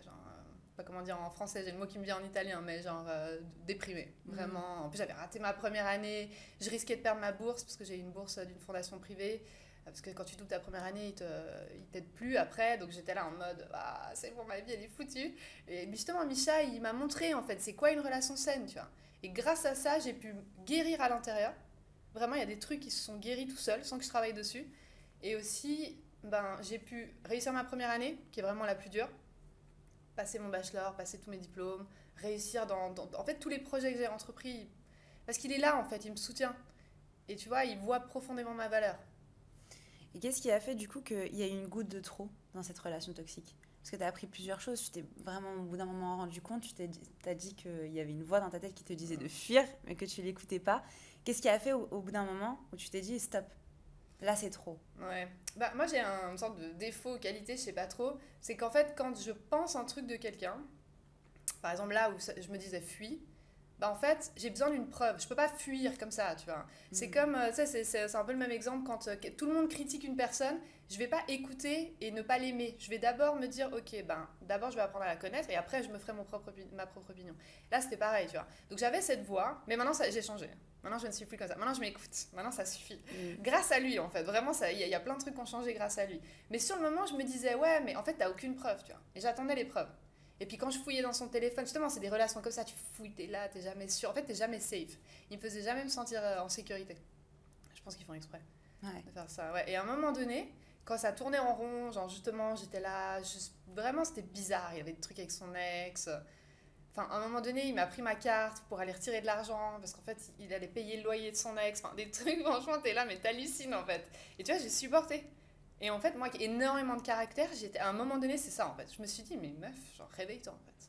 genre. Pas comment dire en français, j'ai le mot qui me vient en italien, mais genre déprimée. Vraiment. En plus, j'avais raté ma première année. Je risquais de perdre ma bourse parce que j'ai eu une bourse d'une fondation privée. Parce que quand tu doubles ta première année, ils t'aident plus après. Donc j'étais là en mode, ah, c'est bon, ma vie, elle est foutue. Et justement, Misha, il m'a montré en fait, c'est quoi une relation saine, tu vois. Et grâce à ça, j'ai pu guérir à l'intérieur. Vraiment, il y a des trucs qui se sont guéris tout seuls, sans que je travaille dessus. Et aussi, ben, j'ai pu réussir ma première année, qui est vraiment la plus dure. Passer mon bachelor, passer tous mes diplômes, réussir en fait, tous les projets que j'ai entrepris. Parce qu'il est là, en fait, il me soutient. Et tu vois, il voit profondément ma valeur. Et qu'est-ce qui a fait du coup qu'il y a eu une goutte de trop dans cette relation toxique? Parce que tu as appris plusieurs choses, tu t'es vraiment au bout d'un moment rendu compte, tu t'as dit qu'il y avait une voix dans ta tête qui te disait de fuir, mais que tu l'écoutais pas. Qu'est-ce qui a fait au bout d'un moment où tu t'es dit stop, là c'est trop? Ouais. Bah, moi j'ai une sorte de défaut, qualité, je sais pas trop. C'est qu'en fait, quand je pense un truc de quelqu'un, par exemple là où je me disais fuis, bah en fait, j'ai besoin d'une preuve. Je peux pas fuir comme ça, tu vois. C'est comme, tu sais, c'est un peu le même exemple quand tout le monde critique une personne, je vais pas écouter et ne pas l'aimer. Je vais d'abord me dire, ok, ben, d'abord je vais apprendre à la connaître et après je me ferai ma propre opinion. Là, c'était pareil, tu vois. Donc j'avais cette voix, mais maintenant j'ai changé. Maintenant, je ne suis plus comme ça. Maintenant, je m'écoute. Maintenant, ça suffit. Grâce à lui, en fait. Vraiment, il y a plein de trucs qui ont changé grâce à lui. Mais sur le moment, je me disais, ouais, mais en fait, t'as aucune preuve, tu vois. Et j'attendais les preuves. Et puis quand je fouillais dans son téléphone, justement, c'est des relations comme ça, tu fouilles, t'es là, t'es jamais sûr. En fait, t'es jamais safe. Il me faisait jamais me sentir en sécurité. Je pense qu'ils font exprès de faire ça. Ouais. Et à un moment donné, quand ça tournait en rond, genre justement, j'étais là, vraiment, c'était bizarre. Il y avait des trucs avec son ex. Enfin, à un moment donné, il m'a pris ma carte pour aller retirer de l'argent parce qu'en fait, il allait payer le loyer de son ex. Enfin, des trucs, franchement, t'es là, mais t'hallucines en fait. Et tu vois, j'ai supporté. Et en fait, moi qui ai énormément de caractère, à un moment donné, c'est ça en fait. Je me suis dit, mais meuf, genre réveille-toi en fait.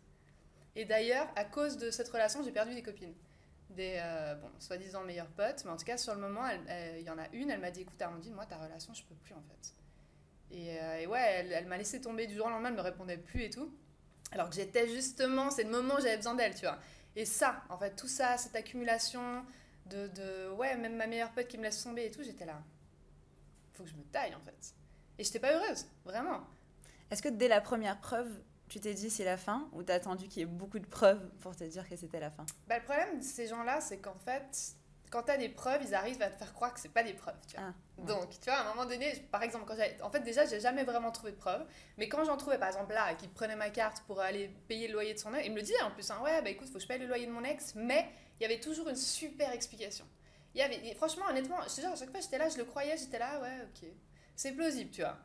Et d'ailleurs, à cause de cette relation, j'ai perdu des copines. bon, soi-disant meilleurs potes, mais en tout cas, sur le moment, il y en a une, elle m'a dit, écoute, Amandine, moi, ta relation, je peux plus, en fait. Et ouais, elle m'a laissé tomber du jour au lendemain, elle me répondait plus et tout. Alors que j'étais justement, c'est le moment où j'avais besoin d'elle, tu vois. Et ça, en fait, tout ça, cette accumulation ouais, même ma meilleure pote qui me laisse tomber et tout, j'étais là, faut que je me taille, en fait. Et j'étais pas heureuse, vraiment. Est-ce que dès la première preuve, tu t'es dit c'est la fin ou t'as attendu qu'il y ait beaucoup de preuves pour te dire que c'était la fin? Bah, le problème de ces gens-là, c'est qu'en fait, quand t'as des preuves, ils arrivent à te faire croire que c'est pas des preuves, tu vois. Ah, ouais. Donc, tu vois, à un moment donné, par exemple, en fait, déjà, j'ai jamais vraiment trouvé de preuves, mais quand j'en trouvais, par exemple, là, qui prenait ma carte pour aller payer le loyer de son ex, il me le disait en plus, hein, ouais, bah écoute, faut que je paye le loyer de mon ex, mais il y avait toujours une super explication. Franchement, honnêtement, je te jure, à chaque fois, j'étais là, je le croyais, j'étais là, ouais, ok, c'est plausible, tu vois.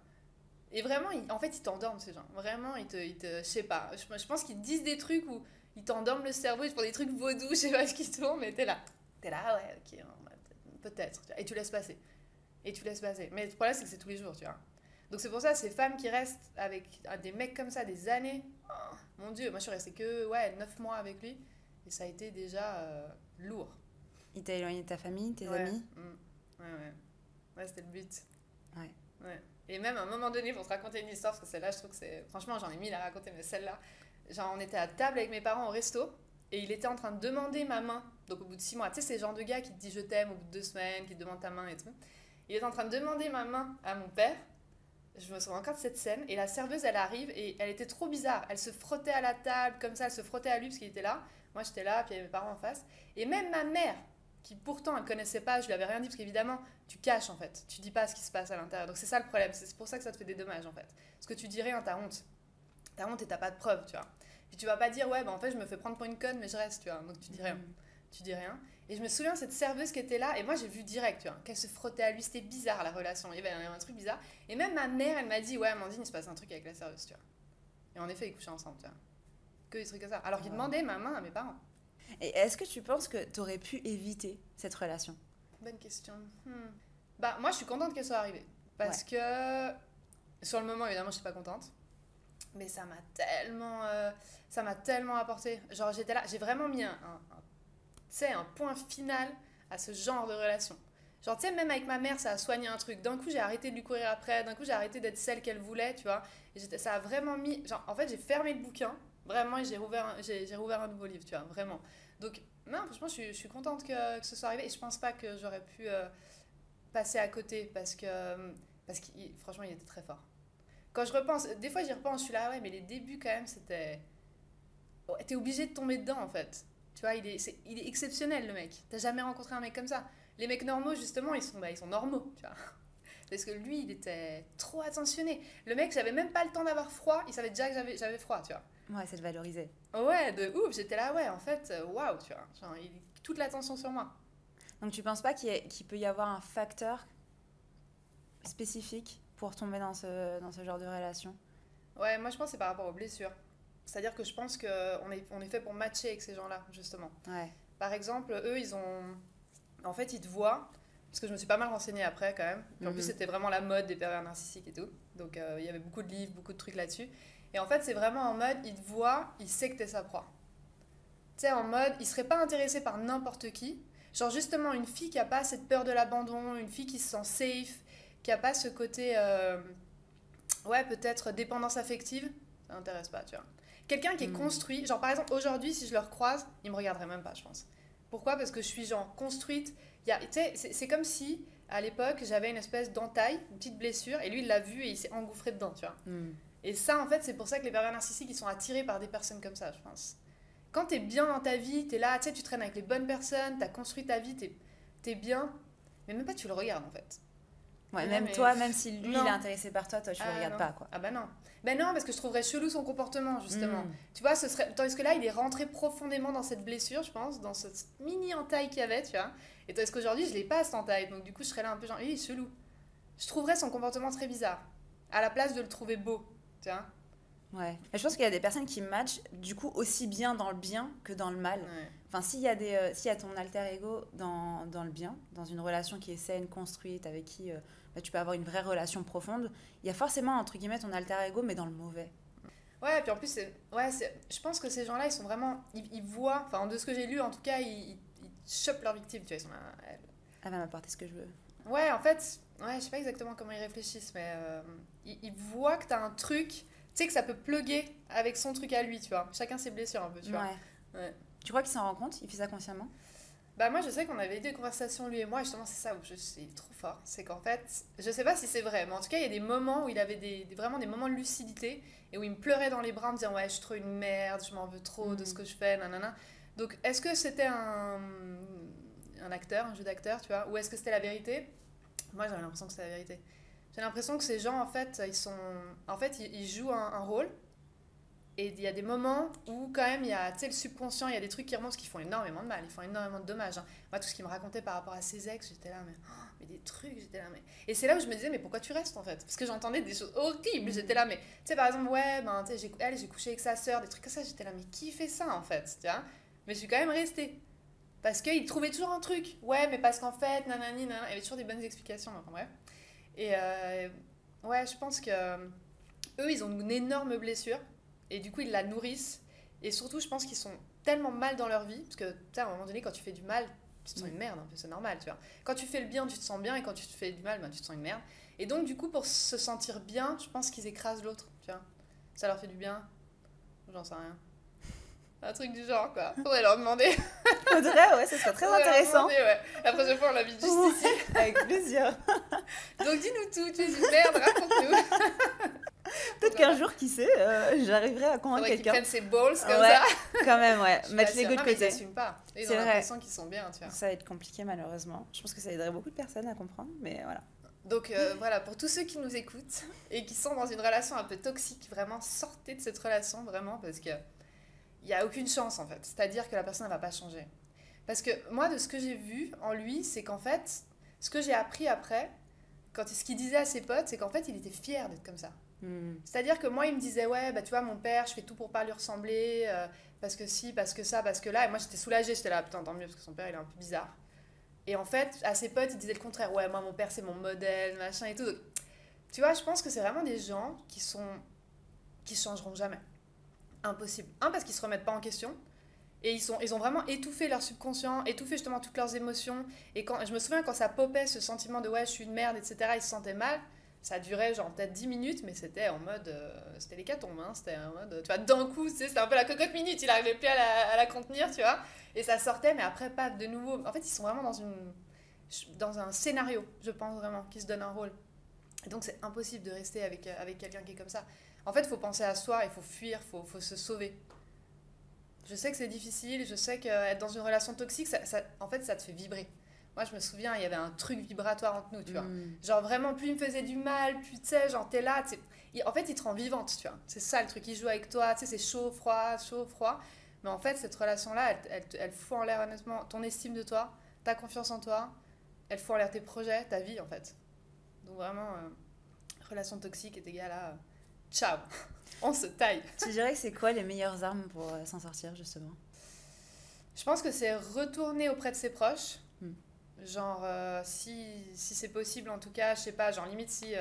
Et vraiment, en fait, ils t'endorment, ces gens. Vraiment, je sais pas. Je pense qu'ils te disent des trucs où ils t'endorment le cerveau, ils te font des trucs vaudous, je sais pas ce qu'ils te font, mais t'es là. T'es là, ah ouais, ok, peut-être. Et tu laisses passer. Et tu laisses passer. Mais le problème, c'est que c'est tous les jours, tu vois. Donc c'est pour ça, ces femmes qui restent avec des mecs comme ça des années, oh, mon Dieu, moi je suis restée que 9 mois avec lui, et ça a été déjà lourd. Il t'a éloigné de ta famille, tes Ouais. amis? Ouais. Ouais, c'était le but. Ouais. Ouais. Et même à un moment donné, pour te raconter une histoire, parce que celle-là, je trouve que c'est. Franchement, j'en ai mille à raconter, mais celle-là. Genre, on était à table avec mes parents au resto, et il était en train de demander ma main. Donc, au bout de 6 mois, tu sais, c'est le genre de gars qui te dit je t'aime au bout de 2 semaines, qui te demande ta main et tout. Il était en train de demander ma main à mon père. Je me souviens encore de cette scène. Et la serveuse, elle arrive, et elle était trop bizarre. Elle se frottait à la table, comme ça, elle se frottait à lui, parce qu'il était là. Moi, j'étais là, puis il y avait mes parents en face. Et même ma mère, qui pourtant, elle connaissait pas, je lui avais rien dit, parce qu'évidemment, tu caches en fait, tu dis pas ce qui se passe à l'intérieur. Donc c'est ça le problème, c'est pour ça que ça te fait des dommages en fait. Parce que tu dis rien, t'as honte. T'as honte et t'as pas de preuves, tu vois. Puis tu vas pas dire, ouais, bah en fait, je me fais prendre pour une conne, mais je reste, tu vois. Donc tu dis rien. Tu dis rien. Et je me souviens, cette serveuse qui était là, et moi j'ai vu direct, tu vois, qu'elle se frottait à lui, c'était bizarre la relation, il y avait un truc bizarre. Et même ma mère, elle m'a dit, ouais, Amandine, il se passe un truc avec la serveuse, tu vois. Et en effet, ils couchaient ensemble, tu vois. Que des trucs comme ça. Alors qu'ils demandaient ma main à mes parents. Et est-ce que tu penses que t'aurais pu éviter cette relation? Bonne question. Bah, moi, je suis contente qu'elle soit arrivée. Parce que, sur le moment, évidemment, je suis pas contente. Mais ça m'a tellement apporté. Genre, j'étais là, j'ai vraiment mis tu sais, un point final à ce genre de relation. Genre, tu sais, même avec ma mère, ça a soigné un truc. D'un coup, j'ai arrêté de lui courir après. D'un coup, j'ai arrêté d'être celle qu'elle voulait, tu vois. Et ça a vraiment mis. Genre, en fait, j'ai fermé le bouquin, vraiment, et j'ai rouvert un nouveau livre, tu vois, vraiment. Donc, non, franchement, je suis contente que ce soit arrivé. Et je pense pas que j'aurais pu passer à côté parce que franchement, il était très fort. Quand je repense, des fois, j'y repense, je suis là, ouais, mais les débuts, quand même, c'était. Ouais, t'es obligé de tomber dedans, en fait. Tu vois, il est exceptionnel, le mec. T'as jamais rencontré un mec comme ça. Les mecs normaux, justement, ils sont normaux, tu vois. Parce que lui, il était trop attentionné. Le mec, j'avais même pas le temps d'avoir froid, il savait déjà que j'avais froid, tu vois. Ouais, c'est de valoriser. Ouais, de ouf, j'étais là, ouais, en fait, waouh, tu vois. Genre, toute l'attention sur moi. Donc tu penses pas qu'il peut y avoir un facteur spécifique pour tomber dans ce genre de relation? Ouais, moi je pense que c'est par rapport aux blessures. C'est-à-dire que je pense qu'on est fait pour matcher avec ces gens-là, justement. Ouais. Par exemple, eux, en fait, ils te voient, parce que je me suis pas mal renseignée après quand même. Puis en plus, c'était vraiment la mode des pervers narcissiques et tout. Donc il y avait beaucoup de livres, beaucoup de trucs là-dessus. Et en fait, c'est vraiment en mode, ils te voient, ils savent que t'es sa proie. Tu sais, en mode, ils seraient pas intéressés par n'importe qui. Genre justement, une fille qui a pas cette peur de l'abandon, une fille qui se sent safe, qui a pas ce côté, ouais, peut-être dépendance affective, ça n'intéresse pas, tu vois. Quelqu'un qui est construit, genre par exemple, aujourd'hui, si je le recroise, il me regarderait même pas, je pense. Pourquoi? Parce que je suis genre construite. Tu sais, c'est comme si, à l'époque, j'avais une espèce d'entaille, une petite blessure, et lui, il l'a vu et il s'est engouffré dedans, tu vois. Et ça, en fait, c'est pour ça que les pervers narcissiques, ils sont attirés par des personnes comme ça, je pense. Quand t'es bien dans ta vie, t'es là, tu sais, tu traînes avec les bonnes personnes, t'as construit ta vie, t'es bien, mais même pas tu le regardes, en fait. Ouais, Non, même mais toi, même si lui, non. il est intéressé par toi, tu le regardes non. pas, quoi. Ah bah non. Ben non, parce que je trouverais chelou son comportement, justement. Tu vois, tandis que là, il est rentré profondément dans cette blessure, je pense, dans cette mini entaille qu'il y avait, tu vois. Et tandis qu'aujourd'hui, je l'ai pas, cette entaille. Donc du coup, je serais là un peu genre, il est chelou. Je trouverais son comportement très bizarre, à la place de le trouver beau, tu vois. Ouais. Mais je pense qu'il y a des personnes qui matchent, du coup, aussi bien dans le bien que dans le mal. Ouais. Enfin, s'il y a ton alter ego dans le bien, dans une relation qui est saine, construite, avec qui tu peux avoir une vraie relation profonde, il y a forcément, entre guillemets, ton alter ego, mais dans le mauvais. Ouais, et puis en plus, je pense que ces gens-là, ils sont vraiment. Ils voient, enfin, de ce que j'ai lu, en tout cas, chopent leur victime, tu vois, ils sont là, Elle va m'apporter ce que je veux. Ouais, en fait, ouais, je sais pas exactement comment ils réfléchissent, mais ils voient que t'as un truc, tu sais que ça peut plugger avec son truc à lui, tu vois. Chacun ses blessures un peu, tu vois. Ouais. Tu crois qu'il s'en rend compte? Il fait ça consciemment? Bah moi, je sais qu'on avait eu des conversations, lui et moi, justement, c'est ça où je suis trop fort. C'est qu'en fait, je sais pas si c'est vrai, mais en tout cas, il y a des moments où il avait vraiment des moments de lucidité et où il me pleurait dans les bras en me disant, ouais, je suis trop une merde, je m'en veux trop de ce que je fais, nanana. Donc, est-ce que c'était un acteur, un jeu d'acteur, tu vois, ou est-ce que c'était la vérité? Moi, j'avais l'impression que c'était la vérité. J'ai l'impression que ces gens, en fait, ils jouent un rôle. Et il y a des moments où, quand même, il y a, tu sais, le subconscient, il y a des trucs qui remontent qui font énormément de mal, ils font énormément de dommages. Hein. Moi, tout ce qu'il me racontait par rapport à ses ex, j'étais là, mais des trucs, j'étais là, mais. Et c'est là où je me disais, mais pourquoi tu restes, en fait? Parce que j'entendais des choses horribles, j'étais là, mais. Tu sais, par exemple, ouais, ben, tu sais, j'ai couché avec sa sœur, des trucs comme ça, j'étais là, mais qui fait ça, en fait? Tu vois. Mais je suis quand même restée. Parce qu'il trouvait toujours un truc. Ouais, mais parce qu'en fait, nanani, nanana. Il y avait toujours des bonnes explications, enfin bref. Et ouais, je pense que eux, ils ont une énorme blessure. Et du coup, ils la nourrissent. Et surtout, je pense qu'ils sont tellement mal dans leur vie. Parce que, tu sais, à un moment donné, quand tu fais du mal, tu te sens une merde, un peu, c'est normal, tu vois. Quand tu fais le bien, tu te sens bien. Et quand tu te fais du mal, ben, tu te sens une merde. Et donc, du coup, pour se sentir bien, je pense qu'ils écrasent l'autre, tu vois. Ça leur fait du bien. J'en sais rien. Un truc du genre, quoi. Faudrait leur demander. Faudrait, ouais, ça serait très intéressant. Demander, ouais. La prochaine fois, on l'invite juste ici. Avec plaisir. Donc, dis-nous tout. Tu es une merde, raconte-nous. Peut-être qu'un jour, qui sait, j'arriverai à convaincre quelqu'un. quelqu'un. Faudrait qu'ils prennent ses balls comme ouais, ça. Quand même, ouais. Mettre l'ego de Non, côté. mais ils n'assument pas. Ils ont l'impression qu'ils sont bien, tu vois. Ça va être compliqué, malheureusement. Je pense que ça aiderait beaucoup de personnes à comprendre, mais voilà. Donc voilà, pour tous ceux qui nous écoutent et qui sont dans une relation un peu toxique, vraiment sortez de cette relation, vraiment, parce que il n'y a aucune chance en fait. C'est-à-dire que la personne ne va pas changer. Parce que moi, de ce que j'ai vu en lui, c'est qu'en fait, ce que j'ai appris après, ce qu'il disait à ses potes, c'est qu'en fait, il était fier d'être comme ça. C'est-à-dire que moi, il me disait, ouais, bah tu vois, mon père, je fais tout pour pas lui ressembler, parce que si, parce que ça, parce que là. Et moi, j'étais soulagée, j'étais là, putain, tant mieux, parce que son père, il est un peu bizarre. Et en fait, à ses potes, il disait le contraire, ouais, moi, mon père, c'est mon modèle, machin et tout. Donc, tu vois, je pense que c'est vraiment des gens qui changeront jamais. Impossible. Parce qu'ils se remettent pas en question. Et ils ont vraiment étouffé leur subconscient, étouffé justement toutes leurs émotions. Et je me souviens quand ça popait, ce sentiment de ouais, je suis une merde, etc., ils se sentaient mal. Ça durait genre peut-être 10 minutes, mais c'était en mode. C'était l'hécatombe, hein. C'était en mode. Tu vois, d'un coup, tu sais, c'était un peu la cocotte minute, il arrivait plus à la contenir, tu vois. Et ça sortait, mais après, pas de nouveau. En fait, ils sont vraiment dans un scénario, je pense vraiment, qui se donne un rôle. Et donc, c'est impossible de rester avec quelqu'un qui est comme ça. En fait, il faut penser à soi, il faut fuir, il faut se sauver. Je sais que c'est difficile, je sais qu'être dans une relation toxique, en fait, ça te fait vibrer. Moi, je me souviens, il y avait un truc vibratoire entre nous, tu vois. Genre, vraiment, plus il me faisait du mal, plus, tu sais, genre, t'es là, en fait, il te rend vivante, tu vois. C'est ça, le truc, il joue avec toi, tu sais, c'est chaud, froid. Mais en fait, cette relation-là, elle fout en l'air, honnêtement, ton estime de toi, ta confiance en toi, elle fout en l'air tes projets, ta vie, en fait. Donc, vraiment, relation toxique est égale à ciao, on se taille. Tu dirais que c'est quoi les meilleures armes pour s'en sortir, justement? Je pense que c'est retourner auprès de ses proches. Genre, si c'est possible, en tout cas, je sais pas, genre limite si...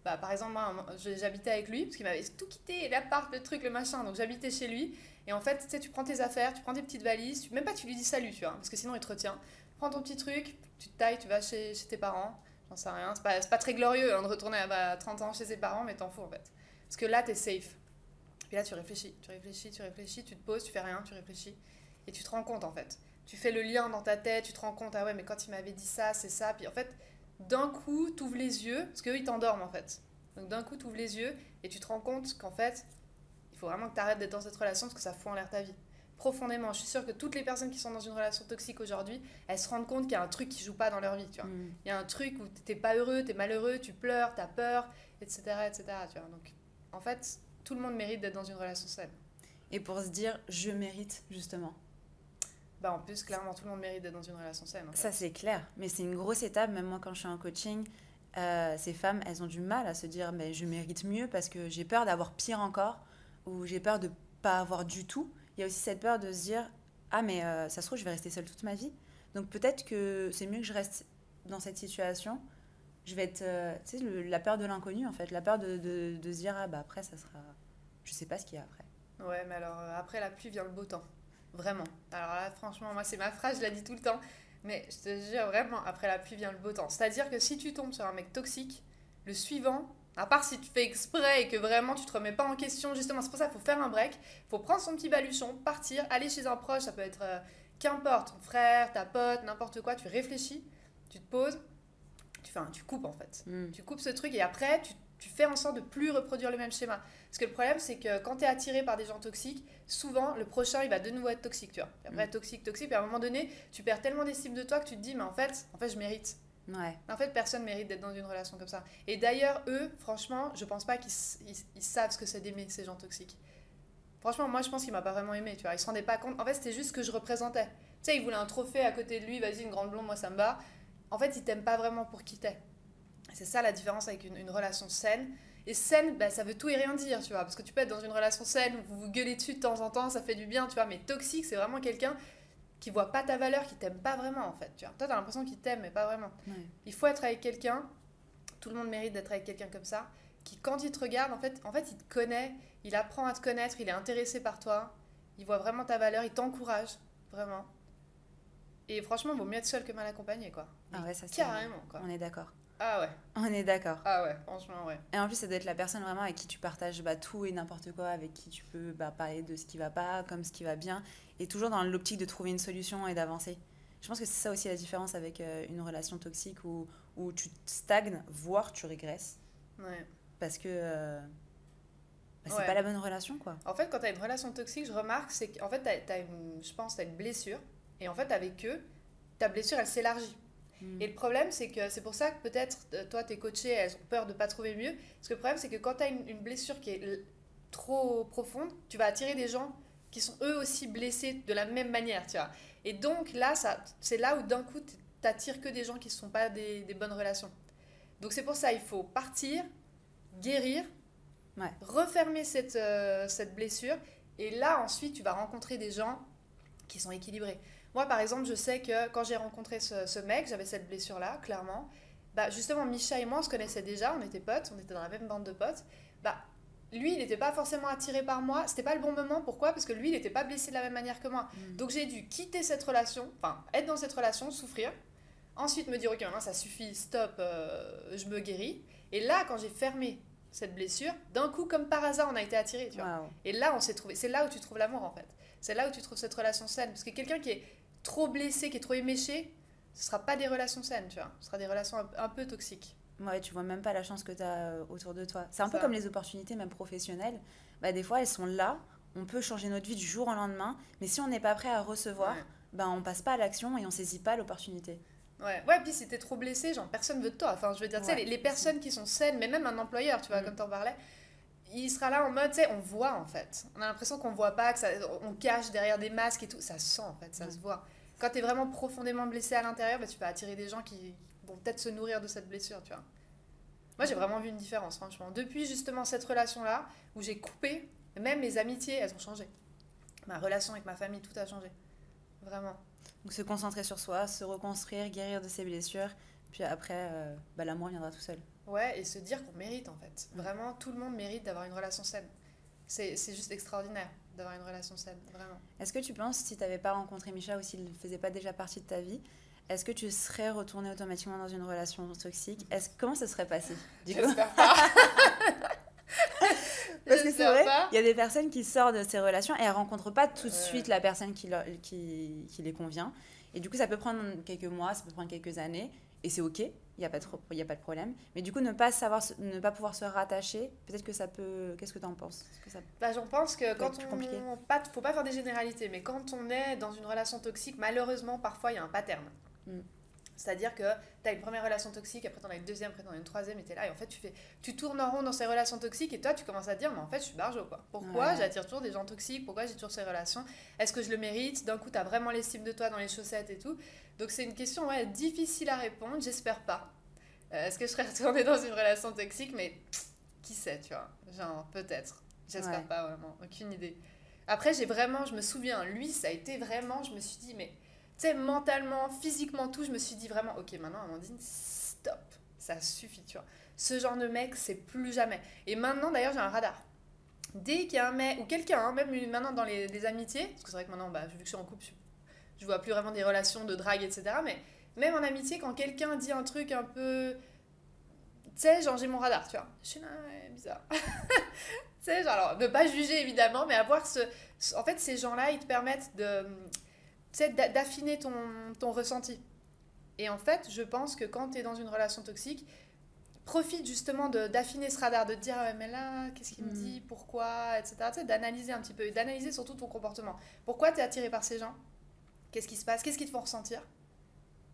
par exemple, moi, j'habitais avec lui, parce qu'il m'avait tout quitté, l'appart, le truc, le machin, donc j'habitais chez lui. Et en fait, tu sais, tu prends tes affaires, tu prends tes petites valises, même pas tu lui dis salut, tu vois, parce que sinon il te retient. Prends ton petit truc, tu te tailles, tu vas chez tes parents, j'en sais rien. C'est pas très glorieux hein, de retourner à 30 ans chez ses parents, mais t'en fous en fait. Parce que là, t'es safe. Puis là, tu réfléchis, tu te poses, tu fais rien, tu réfléchis. Et tu te rends compte en fait. Tu fais le lien dans ta tête, tu te rends compte, ah ouais, mais quand il m'avait dit ça, c'est ça. Puis en fait, d'un coup, t'ouvres les yeux, parce qu'eux, ils t'endorment en fait. Donc d'un coup, t'ouvres les yeux et tu te rends compte qu'en fait, il faut vraiment que t'arrêtes d'être dans cette relation parce que ça fout en l'air ta vie. Profondément, je suis sûre que toutes les personnes qui sont dans une relation toxique aujourd'hui, elles se rendent compte qu'il y a un truc qui joue pas dans leur vie, tu vois. Il y a un truc où t'es pas heureux, t'es malheureux, tu pleures, t'as peur, etc., tu vois. Donc, en fait, tout le monde mérite d'être dans une relation saine. Et pour se dire, je mérite, justement. En plus, clairement, tout le monde mérite d'être dans une relation saine. En fait. Ça, c'est clair. Mais c'est une grosse étape. Même moi, quand je suis en coaching, ces femmes, elles ont du mal à se dire mais je mérite mieux parce que j'ai peur d'avoir pire encore ou j'ai peur de ne pas avoir du tout. Il y a aussi cette peur de se dire ah, mais ça se trouve, je vais rester seule toute ma vie. Donc peut-être que c'est mieux que je reste dans cette situation. Je vais être... tu sais, la peur de l'inconnu, en fait. La peur de se dire ah, bah après, ça sera... Je sais pas ce qu'il y a après. Ouais, mais alors, après la pluie vient le beau temps. Vraiment. Alors là, franchement, moi, c'est ma phrase, je la dis tout le temps. Mais je te jure, vraiment, après la pluie vient le beau temps. C'est-à-dire que si tu tombes sur un mec toxique, le suivant, à part si tu fais exprès et que vraiment tu te remets pas en question, justement, c'est pour ça qu'il faut faire un break, il faut prendre son petit baluchon, partir, aller chez un proche, ça peut être qu'importe, ton frère, ta pote, n'importe quoi, tu réfléchis, tu te poses, tu coupes en fait. Tu coupes ce truc et après, tu fais en sorte de plus reproduire le même schéma. Parce que le problème, c'est que quand tu es attiré par des gens toxiques, souvent, le prochain, il va de nouveau être toxique, tu vois. Et après, toxique, puis à un moment donné, tu perds tellement d'estime de toi que tu te dis, mais en fait je mérite. Ouais. En fait, personne mérite d'être dans une relation comme ça. Et d'ailleurs, eux, franchement, je pense pas qu'ils savent ce que c'est d'aimer ces gens toxiques. Franchement, moi, je pense qu'il m'a pas vraiment aimé, tu vois. Il se rendait pas compte. En fait, c'était juste ce que je représentais. Tu sais, il voulait un trophée à côté de lui, vas-y, une grande blonde, moi, ça me bat. En fait, il t'aime pas vraiment pour qui t'es. C'est ça la différence avec une relation saine. Et saine, bah, ça veut tout et rien dire, tu vois. Parce que tu peux être dans une relation saine où vous vous gueulez dessus de temps en temps, ça fait du bien, tu vois. Mais toxique, c'est vraiment quelqu'un qui voit pas ta valeur, qui t'aime pas vraiment, en fait. Tu vois. Toi, t'as l'impression qu'il t'aime, mais pas vraiment. Ouais. Il faut être avec quelqu'un, tout le monde mérite d'être avec quelqu'un comme ça, qui, quand il te regarde, en fait, il te connaît, il apprend à te connaître, il est intéressé par toi, il voit vraiment ta valeur, il t'encourage, vraiment. Et franchement, il vaut mieux être seul que mal accompagné, quoi. Ah ouais, ça c'est... Carrément, quoi. On est d'accord. Ah ouais. On est d'accord. Ah ouais, franchement, ouais. Et en plus, ça doit être la personne vraiment avec qui tu partages tout et n'importe quoi, avec qui tu peux parler de ce qui va pas, comme ce qui va bien, et toujours dans l'optique de trouver une solution et d'avancer. Je pense que c'est ça aussi la différence avec une relation toxique où tu stagnes, voire tu régresses. Ouais. Parce que c'est Ouais. pas la bonne relation, quoi. En fait, quand t'as une relation toxique, je remarque, c'est qu'en fait, je pense que t'as une blessure. Et en fait, avec eux, ta blessure, elle s'élargit. Et le problème, c'est que c'est pour ça que peut-être, toi, tes coachés, elles ont peur de pas trouver mieux. Parce que le problème, c'est que quand t'as une blessure qui est trop profonde, tu vas attirer des gens qui sont eux aussi blessés de la même manière, tu vois. Et donc là, c'est là où d'un coup, t'attires que des gens qui ne sont pas des bonnes relations. Donc c'est pour ça, il faut partir, guérir, Ouais. refermer cette blessure. Et là, ensuite, tu vas rencontrer des gens qui sont équilibrés. Moi, par exemple, je sais que quand j'ai rencontré ce mec, j'avais cette blessure-là, clairement. Bah, justement, Micha et moi, on se connaissait déjà, on était potes, on était dans la même bande de potes. Bah, lui, il n'était pas forcément attiré par moi. C'était pas le bon moment. Pourquoi ? Parce que lui, il n'était pas blessé de la même manière que moi. Donc, j'ai dû quitter cette relation, enfin, être dans cette relation, souffrir. Ensuite, me dire, ok, maintenant, ça suffit, stop, je me guéris. Et là, quand j'ai fermé cette blessure, d'un coup, comme par hasard, on a été attirés, tu vois. Wow. Et là, on s'est trouvé. C'est là où tu trouves l'amour, en fait. C'est là où tu trouves cette relation saine. Parce que quelqu'un qui est trop blessé, qui est trop éméché, ce sera pas des relations saines, tu vois. Ce sera des relations un peu toxiques. Ouais, tu vois même pas la chance que tu as autour de toi. C'est un peu Ça. comme les opportunités, même professionnelles. Des fois, elles sont là. On peut changer notre vie du jour au lendemain. Mais si on n'est pas prêt à recevoir, on passe pas à l'action et on saisit pas l'opportunité. Ouais, puis si t'es trop blessé, genre personne veut de toi. Enfin, je veux dire, tu sais, Ouais, les personnes qui sont saines, mais même un employeur, tu vois, comme t'en parlais, il sera là en mode, tu sais, on voit en fait. On a l'impression qu'on voit pas, on cache derrière des masques et tout. Ça se sent en fait, ça se voit. Quand t'es vraiment profondément blessé à l'intérieur, tu vas attirer des gens qui vont peut-être se nourrir de cette blessure, tu vois. Moi, j'ai vraiment vu une différence, franchement. Depuis justement cette relation-là, où j'ai coupé, même mes amitiés, elles ont changé. Ma relation avec ma famille, tout a changé. Vraiment. Donc se concentrer sur soi, se reconstruire, guérir de ses blessures. Puis après, l'amour viendra tout seul. Ouais, et se dire qu'on mérite en fait. Vraiment, tout le monde mérite d'avoir une relation saine. C'est juste extraordinaire d'avoir une relation saine, vraiment. Est-ce que tu penses, si tu n'avais pas rencontré Micha ou s'il ne faisait pas déjà partie de ta vie, est-ce que tu serais retournée automatiquement dans une relation toxique ? Comment ça serait passé du coup ? J'espère pas. Parce que c'est vrai, pas. il y a des personnes qui sortent de ces relations et elles ne rencontrent pas tout de suite la personne qui les convient. Et du coup, ça peut prendre quelques mois, ça peut prendre quelques années. Et c'est OK, il n'y a pas de problème. Mais du coup, ne pas pouvoir se rattacher, peut-être que ça peut... Qu'est-ce que tu en penses ? J'en pense que quand plus compliqué. Faut pas faire des généralités, mais quand on est dans une relation toxique, malheureusement, parfois, il y a un pattern. C'est-à-dire que tu as une première relation toxique, après tu en as une deuxième, après tu en as une troisième, et tu es là, et en fait tu tournes en rond dans ces relations toxiques, et toi tu commences à te dire, mais en fait je suis barjo, quoi. Pourquoi j'attire toujours des gens toxiques ? Pourquoi j'ai toujours ces relations ? Est-ce que je le mérite ? D'un coup tu as vraiment l'estime de toi dans les chaussettes et tout. Donc c'est une question difficile à répondre, j'espère pas. Est-ce que je serais retournée dans une relation toxique ? Mais qui sait, tu vois. Genre peut-être. J'espère pas, vraiment. Aucune idée. Après je me souviens, lui ça a été vraiment, je me suis dit, mais... Tu sais, mentalement, physiquement, tout, je me suis dit vraiment, ok, maintenant, Amandine, stop, ça suffit, tu vois. Ce genre de mec, c'est plus jamais. Et maintenant, d'ailleurs, j'ai un radar. dès qu'il y a un mec, ou quelqu'un, hein, même maintenant dans les amitiés, parce que c'est vrai que maintenant, vu que je suis en couple, je vois plus vraiment des relations de drague, etc. Mais même en amitié, quand quelqu'un dit un truc un peu... Tu sais, genre j'ai mon radar, tu vois. Je suis là, ouais, bizarre. Tu sais, genre, alors, ne pas juger évidemment, mais avoir en fait, ces gens-là, ils te permettent de... Tu sais, d'affiner ton ressenti. Et en fait, je pense que quand tu es dans une relation toxique, profite justement d'affiner ce radar, de te dire, ah ouais, mais là, qu'est-ce qu'il me dit, pourquoi, etc. Tu sais, d'analyser un petit peu, et d'analyser surtout ton comportement. Pourquoi tu es attiré par ces gens? Qu'est-ce qui se passe? Qu'est-ce qu'ils te font ressentir?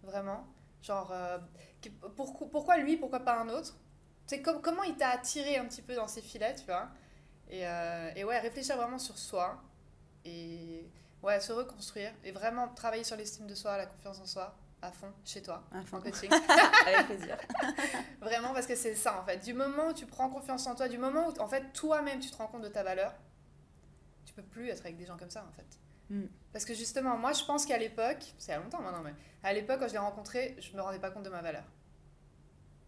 Vraiment? Genre, pourquoi lui, pourquoi pas un autre? Tu sais, comment il t'a attiré un petit peu dans ses filets, tu vois? Et ouais, réfléchir vraiment sur soi. Et ouais, se reconstruire. Et vraiment travailler sur l'estime de soi, la confiance en soi, à fond, chez toi, en coaching. Avec plaisir. Vraiment, parce que c'est ça, en fait. Du moment où tu prends confiance en toi, du moment où, en fait, toi-même, tu te rends compte de ta valeur, tu peux plus être avec des gens comme ça, en fait. Parce que justement, moi, je pense qu'à l'époque, c'est il y a longtemps maintenant, mais à l'époque, quand je l'ai rencontré, je me rendais pas compte de ma valeur.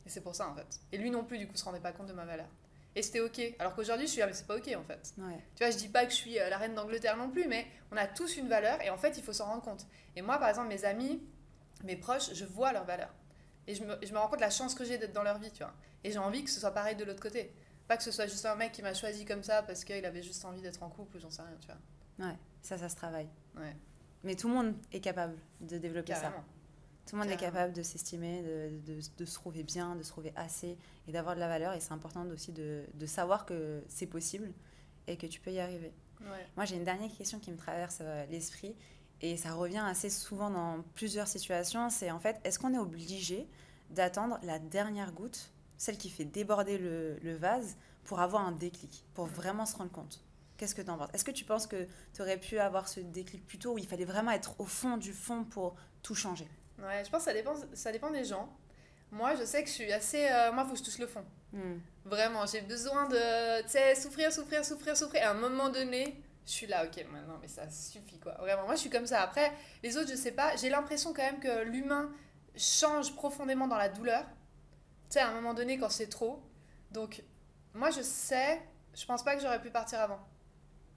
Et c'est pour ça, en fait. Et lui non plus, du coup, se rendait pas compte de ma valeur. Et c'était ok. Alors qu'aujourd'hui, je suis, ah, mais c'est pas ok, en fait. Ouais. Tu vois, je dis pas que je suis la reine d'Angleterre non plus, mais on a tous une valeur, et en fait, il faut s'en rendre compte. Et moi, par exemple, mes amis, mes proches, je vois leur valeur. Et je me rends compte de la chance que j'ai d'être dans leur vie, tu vois. Et j'ai envie que ce soit pareil de l'autre côté. Pas que ce soit juste un mec qui m'a choisi comme ça parce qu'il avait juste envie d'être en couple ou j'en sais rien, tu vois. Ouais, ça se travaille. Ouais. Mais tout le monde est capable de développer Carrément. ça. Tout le monde est capable de s'estimer, de se trouver bien, de se trouver assez et d'avoir de la valeur. Et c'est important aussi de savoir que c'est possible et que tu peux y arriver. Ouais. Moi, j'ai une dernière question qui me traverse l'esprit et ça revient assez souvent dans plusieurs situations. C'est en fait, est-ce qu'on est obligé d'attendre la dernière goutte, celle qui fait déborder le vase, pour avoir un déclic, pour vraiment se rendre compte? Qu'est-ce que tu en penses? Est-ce que tu penses que tu aurais pu avoir ce déclic plus tôt où il fallait vraiment être au fond du fond pour tout changer? Ouais, je pense que ça dépend des gens. Moi, je sais que je suis assez... moi, il faut que je touche le fond. Vraiment, j'ai besoin de, tu sais, souffrir. Et à un moment donné, je suis là, ok, maintenant, mais ça suffit, quoi. Vraiment, moi, je suis comme ça. Après, les autres, je sais pas. J'ai l'impression quand même que l'humain change profondément dans la douleur. Tu sais, à un moment donné, quand c'est trop. Donc, moi, je pense pas que j'aurais pu partir avant.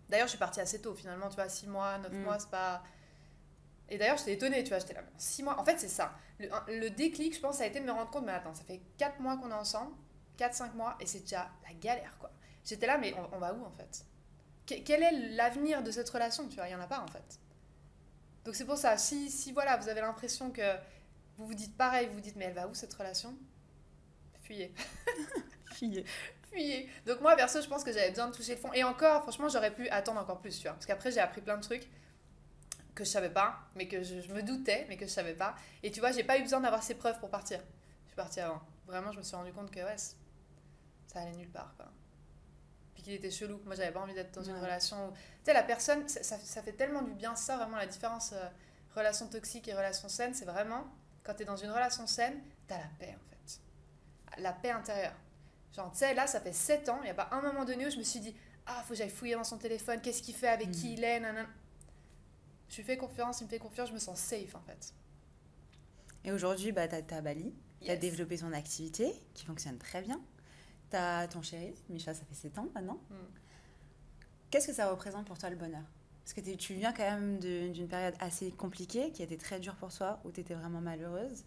D'ailleurs, je suis partie assez tôt, finalement, tu vois, 6 mois, 9 mois, c'est pas... Et d'ailleurs, j'étais étonnée, tu vois, j'étais là, 6 mois. En fait, c'est ça. Le déclic, je pense, ça a été de me rendre compte, mais attends, ça fait 4 mois qu'on est ensemble, 4-5 mois, et c'est déjà la galère, quoi. J'étais là, mais on va où, en fait? Quel est l'avenir de cette relation, tu vois? Il n'y en a pas, en fait. Donc, c'est pour ça, si voilà, vous avez l'impression que vous vous dites pareil, vous vous dites, mais elle va où, cette relation? Fuyez. Fuyez. Donc, moi, perso, je pense que j'avais besoin de toucher le fond. Et encore, franchement, j'aurais pu attendre encore plus, tu vois. Parce qu'après, j'ai appris plein de trucs que je savais pas, mais que je me doutais, mais que je savais pas. Et tu vois, j'ai pas eu besoin d'avoir ces preuves pour partir. Je suis partie avant. Vraiment, je me suis rendu compte que ouais, ça allait nulle part, quoi. Puis qu'il était chelou. Moi, j'avais pas envie d'être dans une relation où... Tu sais, la personne, ça fait tellement du bien, ça, vraiment, la différence relation toxique et relation saine, c'est vraiment, quand t'es dans une relation saine, t'as la paix, en fait. La paix intérieure. Genre, tu sais, là, ça fait 7 ans, il y a pas un moment donné où je me suis dit, ah, faut que j'aille fouiller dans son téléphone, qu'est-ce qu'il fait, avec qui il est, nanana. Je lui fais confiance, il me fait confiance, je me sens safe, en fait. Et aujourd'hui, bah, t'as Bali, Yes. t'as développé ton activité qui fonctionne très bien. T'as ton chéri, Misha, ça fait 7 ans maintenant. Qu'est-ce que ça représente pour toi le bonheur? Parce que tu viens quand même d'une période assez compliquée, qui a été très dure pour toi, où t'étais vraiment malheureuse.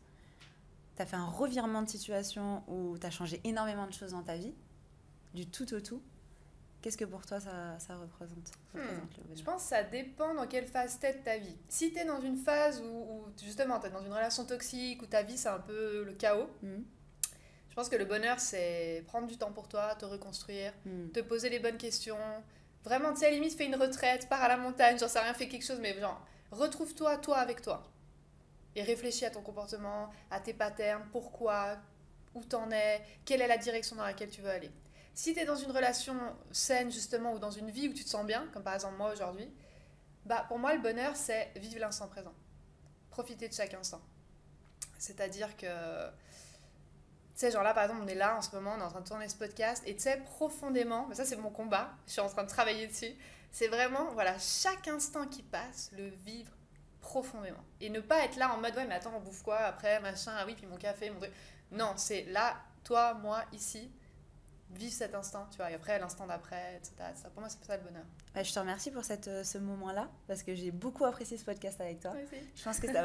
T'as fait un revirement de situation où t'as changé énormément de choses dans ta vie, du tout au tout. Qu'est-ce que pour toi ça représente le bonheur? Je pense que ça dépend dans quelle phase t'es de ta vie. Si t'es dans une phase où justement t'es dans une relation toxique, où ta vie c'est un peu le chaos, je pense que le bonheur c'est prendre du temps pour toi, te reconstruire, te poser les bonnes questions. Vraiment, tu sais, à la limite, fais une retraite, pars à la montagne, j'en sais rien, fais quelque chose, mais genre, retrouve-toi, toi avec toi. Et réfléchis à ton comportement, à tes patterns, pourquoi, où t'en es, quelle est la direction dans laquelle tu veux aller. Si t'es dans une relation saine, justement, ou dans une vie où tu te sens bien, comme par exemple moi aujourd'hui, bah pour moi, le bonheur, c'est vivre l'instant présent. Profiter de chaque instant. C'est-à-dire que, tu sais, genre là, par exemple, on est là en ce moment, on est en train de tourner ce podcast, et tu sais, profondément, ça c'est mon combat, je suis en train de travailler dessus, c'est vraiment, voilà, chaque instant qui passe, le vivre profondément. Et ne pas être là en mode, ouais, mais attends, on bouffe quoi après, machin, ah oui, puis mon café, mon truc. Non, c'est là, toi, moi, ici, vivre cet instant, tu vois, et après l'instant d'après, etc. Ça, pour moi, c'est ça le bonheur. Je te remercie pour ce moment-là, parce que j'ai beaucoup apprécié ce podcast avec toi. Moi aussi. Je pense que ça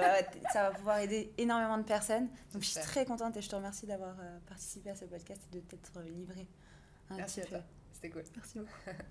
va pouvoir aider énormément de personnes. Donc je suis J'espère. très contente et je te remercie d'avoir participé à ce podcast et de t'être livré un Merci petit à peu. toi, c'était cool. Merci beaucoup.